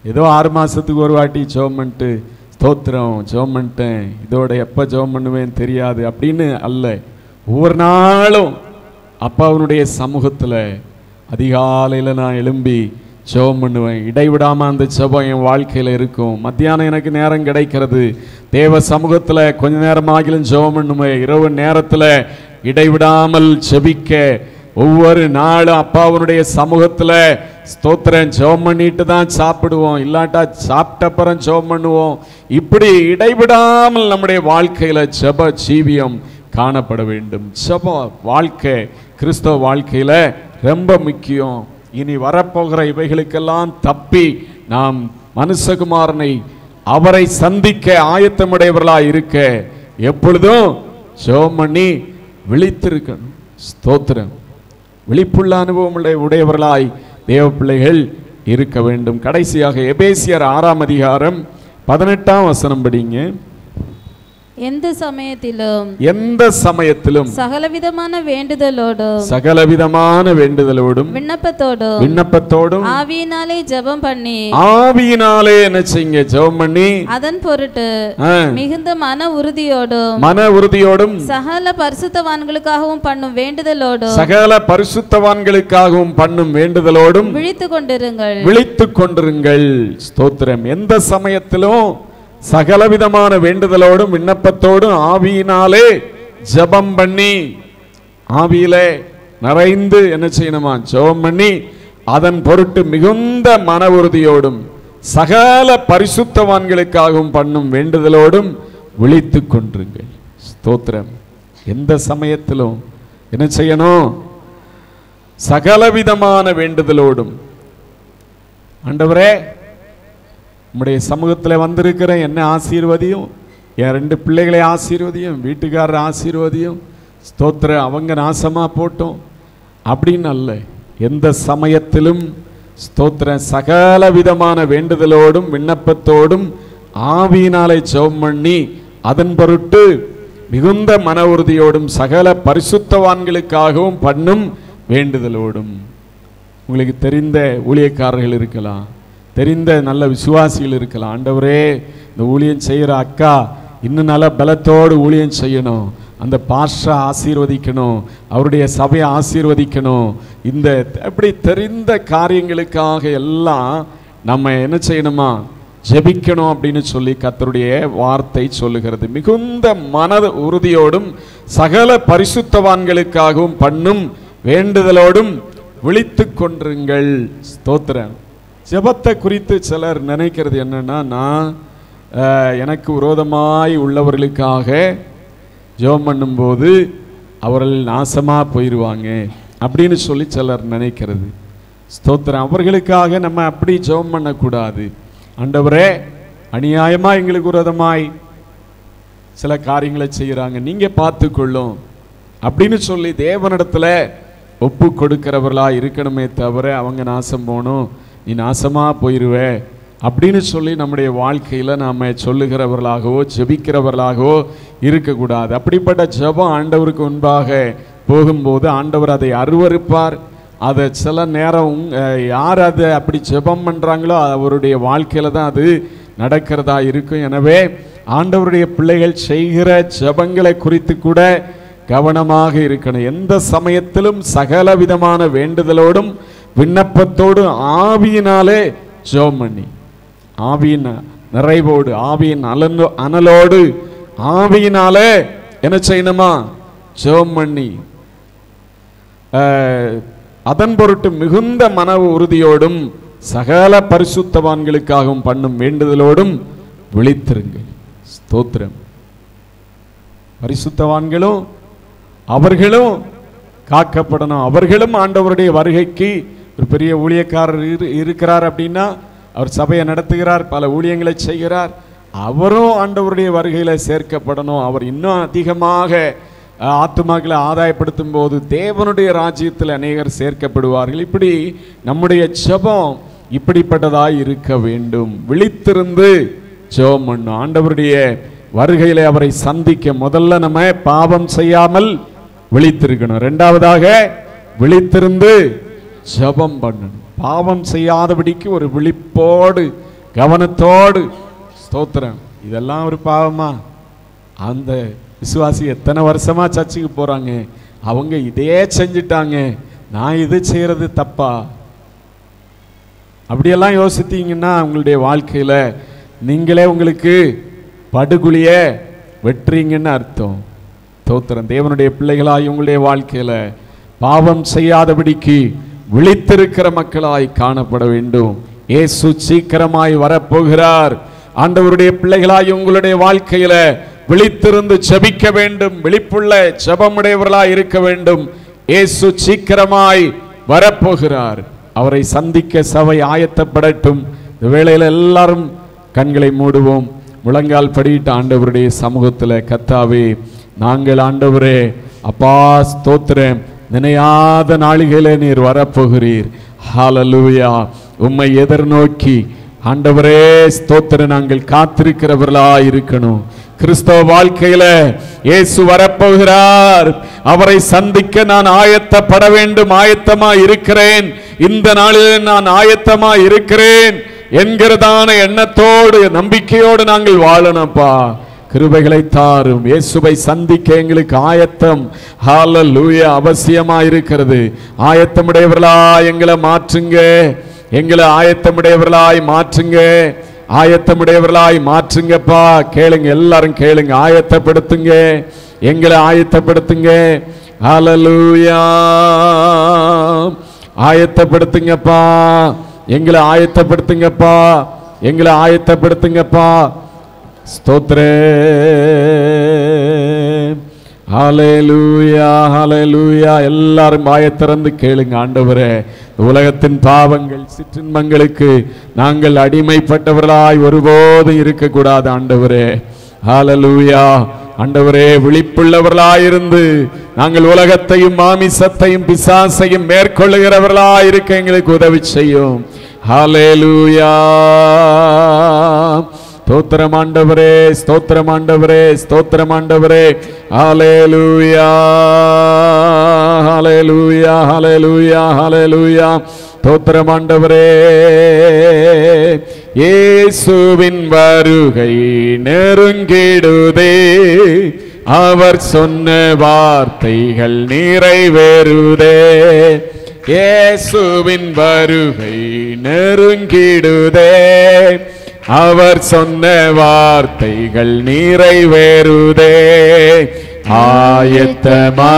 ஏதோ 6 மாதத்துக்கு ஒரு வாட்டி ஜெபம் பண்ணிட்டு ஸ்தோத்திரம் ஜெபம் பண்ணிட்டேன், இதோட எப்போ ஜெபம் பண்ணுவேன்னு தெரியாது அப்படின்னு அல்ல. ஒவ்வொரு நாளும் அப்பாவுடைய சமூகத்தில் அதிகாலையில் நான் எழும்பி ஜெபம் பண்ணுவேன். இடைவிடாமல் அந்த ஜெபம் என் வாழ்க்கையில் இருக்கும். மத்தியானம் எனக்கு நேரம் கிடைக்கிறது, தேவ சமூகத்தில் கொஞ்ச நேரம் ஆகிலும் ஜெபம் பண்ணுவேன். இரவு நேரத்தில் இடைவிடாமல் ஜெபிக்க ஒவ்வொரு நாளும் அப்பாவுடைய சமூகத்தில் ஸ்தோத்திரம் ஜெபம் பண்ணிட்டு தான் சாப்பிடுவோம், இல்லாட்டா சாப்பிட்ட அப்புறம் ஜெபம் பண்ணுவோம். இப்படி இடைவிடாமல் நம்முடைய வாழ்க்கையில ஜெப ஜீவியம் காணப்பட வேண்டும். ஜெப வாழ்க்கை கிறிஸ்தவ வாழ்க்கையில ரொம்ப முக்கியம். இனி வரப்போகிற இவைகளுக்கெல்லாம் தப்பி நாம் மனுஷகுமாரனை அவரை சந்திக்க ஆயத்தமுடையவர்களாய் இருக்க எப்பொழுதும் ஜெபம் பண்ணி விழித்திருக்கணும். ஸ்தோத்திரம். விழிப்புள்ள அனுபவம் உடையவர்களாய் தேவ பிள்ளைகள் இருக்க வேண்டும். கடைசியாக எபேசியர் 6ஆம் அதிகாரம் 18ஆம் வசனம் படிங்க. எந்த சமயத்திலும் சகலவிதமான வேண்டுதலோடும் விண்ணப்பத்தோடும் ஆவியினாலே ஜெபம் பண்ணி என்ன செய்யுங்க? ஜெபம் பண்ணி அதன் பொருட்டு மிகுந்த மன உறுதியோடும் சகல பரிசுத்தவான்களுக்காகவும் பண்ணும் வேண்டுதலோடும் விழித்துக் கொண்டிருங்கள். ஸ்தோத்திரம். எந்த சமயத்திலும் சகலவிதமான வேண்டுதலோடும் விண்ணப்பத்தோடும் ஆவியினாலே ஜெபம் பண்ணி, ஆவியிலே நிறைந்து என்ன செய்யணுமா? ஜெபம் பண்ணி அதன் பொருட்டு மிகுந்த மன உறுதியோடும் சகல பரிசுத்தவான்களுக்காகவும் பண்ணும் வேண்டுதலோடும் விழித்துக் கொண்டிருங்கள். ஸ்தோத்திரம். எந்த சமயத்திலும் என்ன செய்யணும்? சகலவிதமான வேண்டுதலோடும். ஆண்டவரே, நம்முடைய சமூகத்தில் வந்திருக்கிற என்ன ஆசீர்வதியும், என் 2 பிள்ளைகளை ஆசீர்வதியும், வீட்டுக்காரர் ஆசீர்வதியும். ஸ்தோத்திரம். அவங்க நாசமா போட்டோம் அப்படின்னு அல்ல. எந்த சமயத்திலும் ஸ்தோத்திரம் சகல விதமான வேண்டுதலோடும் விண்ணப்பத்தோடும் ஆவியினாலே ஜெபம் பண்ணி அதன் பொருட்டு மிகுந்த மன உறுதியோடும் சகல பரிசுத்தவான்களுக்காகவும் பண்ணும் வேண்டுதலோடும். உங்களுக்கு தெரிந்த ஊழியக்காரர்கள் இருக்கலாம், தெரிந்த நல்ல விசுவாசிகள் இருக்கலாம். ஆண்டவரே, இந்த ஊழியம் செய்கிற அக்கா இன்னும் நல்ல பலத்தோடு ஊழியம் செய்யணும், அந்த பாஸ்டரை ஆசீர்வதிக்கணும், அவருடைய சபையை ஆசீர்வதிக்கணும். இந்த அப்படி தெரிந்த காரியங்களுக்காக எல்லாம் நம்ம என்ன செய்யணுமா? ஜெபிக்கணும் அப்படின்னு சொல்லி கர்த்தருடைய வார்த்தை சொல்லுகிறது. மிகுந்த மன உறுதியோடும் சகல பரிசுத்தவான்களுக்காகவும் பண்ணும் வேண்டுதலோடும் விழித்துக் கொண்டிருங்கள். ஸ்தோத்திரம். ஜெபத்தை குறித்து சிலர் நினைக்கிறது என்னன்னா, நான் எனக்கு விரோதமாய் உள்ளவர்களுக்காக ஜெபம் பண்ணும்போது அவர்கள் நாசமாக போயிடுவாங்க அப்படின்னு சொல்லி சிலர் நினைக்கிறது. ஸ்தோத்திரம். அவர்களுக்காக நம்ம அப்படி ஜெபம் பண்ணக்கூடாது. ஆண்டவரே, அநியாயமாக எங்களுக்கு விரோதமாய் சில காரியங்களை செய்கிறாங்க, நீங்கள் பார்த்துக்கொள்ளும் அப்படின்னு சொல்லி தேவனிடத்தில் ஒப்பு கொடுக்கிறவர்களாக இருக்கணுமே தவிர அவங்க நாசம் போகணும், நீ நாசமாக போயிடுவே அப்படின்னு சொல்லி நம்முடைய வாழ்க்கையில் நாம் சொல்லுகிறவர்களாகவோ ஜெபிக்கிறவர்களாகவோ இருக்கக்கூடாது. அப்படிப்பட்ட ஜெபம் ஆண்டவருக்கு முன்பாக போகும்போது ஆண்டவர் அதை அருவருப்பார். அதை சில நேரம் யார் அதை அப்படி ஜெபம் பண்ணுறாங்களோ அவருடைய வாழ்க்கையில் தான் அது நடக்கிறதா இருக்கும். எனவே ஆண்டவருடைய பிள்ளைகள் செய்கிற ஜெபங்களை குறித்து கூட கவனமாக இருக்கணும். எந்த சமயத்திலும் சகல விதமான வேண்டுதலோடும் விண்ணப்பத்தோடு ஆவியினாலே ஜெபம் பண்ணி, ஆவியின் நிறைவோடு ஆவியின் அனலோடு ஆவியினாலே என்ன செய்யணுமா? ஜெபம் பண்ணி அதன் பொருட்டு மிகுந்த மன உறுதியோடும் சகல பரிசுத்தவான்களுக்காகவும் பண்ணும் வேண்டுதலோடும் விழித்திருங்கள். ஸ்தோத்திரம். பரிசுத்தவான்களும் அவர்களும் காக்கப்படணும். அவர்களும் ஆண்டவருடைய வருகைக்கு ஒரு பெரிய ஊழியக்காரர் இருக்கிறார் அப்படின்னா அவர் சபையை நடத்துகிறார், பல ஊழியங்களை செய்கிறார், அவரும் ஆண்டவருடைய வருகையில் சேர்க்கப்படணும். அவர் இன்னும் அதிகமாக ஆத்துமாக்களை ஆதாயப்படுத்தும் போது தேவனுடைய ராஜ்யத்தில் அநேகர் சேர்க்கப்படுவார்கள். இப்படி நம்முடைய ஜெபம் இப்படிப்பட்டதாய் இருக்க வேண்டும். விழித்திருந்து ஜெபம் பண்ணும். ஆண்டவருடைய வருகையில அவரை சந்திக்க முதல்ல நம்ம பாவம் செய்யாமல் விழித்திருக்கணும். இரண்டாவதாக விழித்திருந்து ஜெபம் பண்ணணும். பாவம் செய்யாதபடிக்கு ஒரு விழிப்போடு கவனத்தோடு. ஸ்தோத்திரம். இதெல்லாம் ஒரு பாவமா? அந்த விசுவாசி எத்தனை வருஷமா சர்ச்சுக்கு போறாங்க, அவங்க இதே செஞ்சிட்டாங்க, நான் இது செய்யறது தப்பா? அப்படியெல்லாம் யோசித்தீங்கன்னா உங்களுடைய வாழ்க்கையில நீங்களே உங்களுக்கு படுகுழிய வெட்டுறீங்கன்னு அர்த்தம். ஸ்தோத்திரம். தேவனுடைய பிள்ளைகளாய் உங்களுடைய வாழ்க்கையில பாவம் செய்யாதபடிக்கு விழித்திருக்கிற மக்களாய் காணப்பட வேண்டும். இயேசு சீக்கிரமாய் வரப்போகிறார். ஆண்டவருடைய பிள்ளைகளாய் உங்களுடைய வாழ்க்கையில விழித்திருந்து ஜெபிக்க வேண்டும். விழிப்புள்ள ஜெபமுடையவர்களாய் இருக்க வேண்டும். இயேசு சீக்கிரமாய் வரப்போகிறார். அவரை சந்திக்க சபை ஆயத்தப்படட்டும். இந்த வேளையில் எல்லாரும் கண்களை மூடுவோம். முழங்கால் படியிட்டு ஆண்டவருடைய சமூகத்தில், கர்த்தாவே, நாங்கள் ஆண்டவரே அப்பா ஸ்தோத்திரம், நினையாத நாளிகளே நீர் வரப்போகிறீர். ஹல்லேலூயா. உம்மை எதிர்நோக்கி ஆண்டவரே ஸ்தோத்திரம் நாங்கள் காத்திருக்கிறவர்களாய் இருக்கணும். கிறிஸ்தவ வாழ்க்கையில இயேசு வரப்போகிறார். அவரை சந்திக்க நான் ஆயத்தப்பட வேண்டும். ஆயத்தமா இருக்கிறேன், இந்த நாளில் நான் ஆயத்தமா இருக்கிறேன் என்கிறதான எண்ணத்தோடு நம்பிக்கையோடு நாங்கள் வாழணும்ப்பா. கிருபைகளை தாரும். இயேசுவை சந்திக்க எங்களுக்கு ஆயத்தம் ஹல்லேலூயா அவசியமா இருக்கிறது. ஆயத்தமுடையவர்களாய் எங்களை மாற்றுங்க. எங்களை ஆயத்தமுடையவர்களாய் மாற்றுங்க. ஆயத்தமுடையவர்களாய் மாற்றுங்கப்பா. கேளுங்க, எல்லாரும் கேளுங்க. ஆயத்தப்படுத்துங்க, எங்களை ஆயத்தப்படுத்துங்க. ஹல்லேலூயா. ஆயத்தப்படுத்துங்கப்பா, எங்களை ஆயத்தப்படுத்துங்கப்பா, எங்களை ஆயத்தப்படுத்துங்கப்பா. ஸ்தோத்திரே. ஹல்லேலூயா, ஹல்லேலூயா. எல்லாரும் வாயத்திறந்து கேளுங்க. ஆண்டவரே, உலகத்தின் பாவங்கள் சிற்றின்பங்களுக்கு நாங்கள் அடிமைப்பட்டவர்களாய் ஒருபோதும் இருக்கக்கூடாது. ஆண்டவரே, ஹல்லேலூயா. ஆண்டவரே, விழிப்புள்ளவர்களாயிருந்து நாங்கள் உலகத்தையும் மாமிசத்தையும் பிசாசையும் மேற்கொள்ளுகிறவர்களாய் இருக்க எங்களுக்கு உதவி செய்யும். ஹல்லேலூயா. ஸ்தோத்திரம் ஆண்டவரே, ஸ்தோத்திரம் ஆண்டவரே, ஸ்தோத்திரம் ஆண்டவரே. ஹல்லேலூயா, ஹல்லேலூயா, ஹல்லேலூயா, ஹல்லேலூயா. ஸ்தோத்திரம் ஆண்டவரே. இயேசுவின் வருகை நெருங்கிடுதே, அவர் சொன்ன வார்த்தைகள் நிறைவேறுதே. இயேசுவின் வருகை நெருங்கிடுதே, அவர் சொன்ன வார்த்தைகள் நிறைவேறுதே. ஆயத்தமா,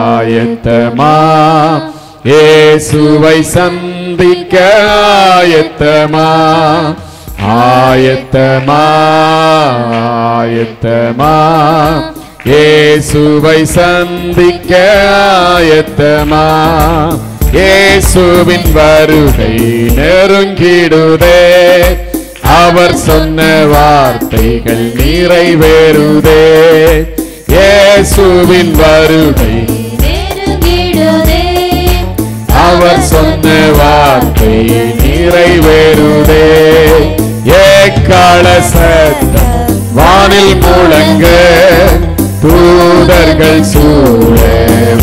ஆயத்தமா, இயேசுவை சந்திக்க ஆயத்தமா, ஆயத்தமா, ஆயத்தமா, இயேசுவை சந்திக்க ஆயத்தமா. இயேசுவின் வருகை நெருங்கிடுதே, அவர் சொன்ன வார்த்தைகள் நிறைவேறுதே. இயேசுவின் வருகை நெருங்கிடுதே, அவர் சொன்ன வார்த்தை நிறைவேறுதே. எக்காள சத்தம் வானில் முழங்க, தூதர்கள் சூழ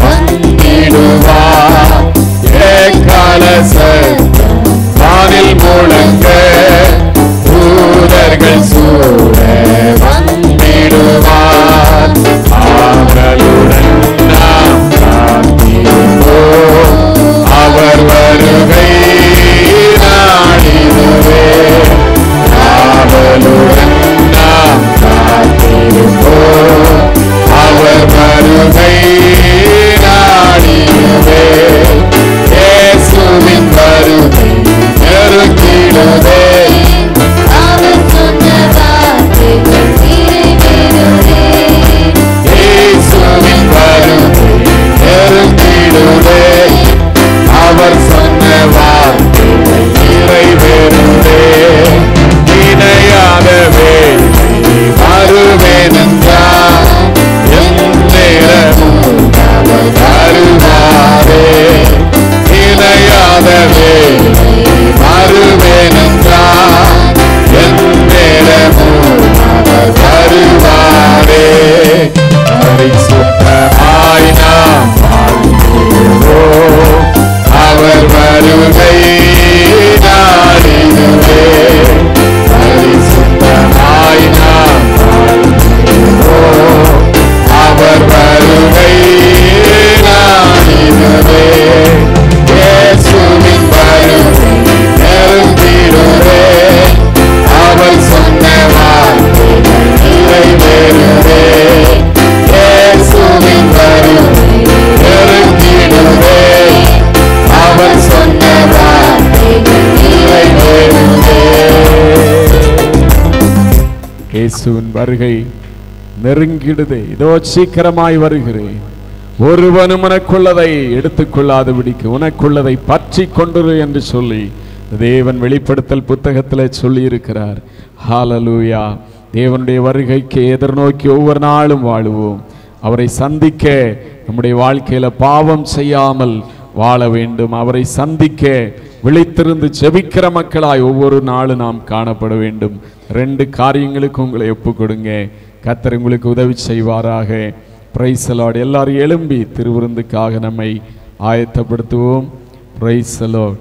வந்திடுவார். எக்காள சத்தம் வானில் முழங்க, தூதர்கள் சூழ வந்திடுவார். அவர்களுடன் நாம் காத்திருப்போம், அவர் வருகை நாடிடுவே. அவளுடன் நாம் காத்திருப்போம், அவர் வருகை நாடிடுவே. இயேசுவின் வருகை நெருங்கிடுவே. இயேசுவின் வருகை நெருங்கிடுதே, இதோ சீக்கிரமாய் வருகிறேன். ஒருவனும் உனக்குள்ளதை எடுத்துக்கொள்ளாதபடிக்கு உனக்குள்ளதை பற்றி கொண்டிரு என்று சொல்லி தேவன் வெளிப்படுத்தல் புத்தகத்தில் சொல்லி இருக்கிறார். ஹல்லேலூயா. தேவனுடைய வருகைக்கு எதிர்நோக்கி ஒவ்வொரு நாளும் வாழுவோம். அவரை சந்திக்க நம்முடைய வாழ்க்கையில பாவம் செய்யாமல் வாழ வேண்டும். அவரை சந்திக்க விழித்திருந்து ஜெபிக்கிற மக்களாய் ஒவ்வொரு நாளும் நாம் காணப்பட வேண்டும். 2 காரியங்களுக்கு உங்களை ஒப்பு கொடுங்க. கர்த்தர் உங்களுக்கு உதவி செய்வாராக. Praise the Lord. எல்லாரும் எழும்பி திருவிருந்துக்காக நம்மை ஆயத்தப்படுத்துவோம். Praise the Lord.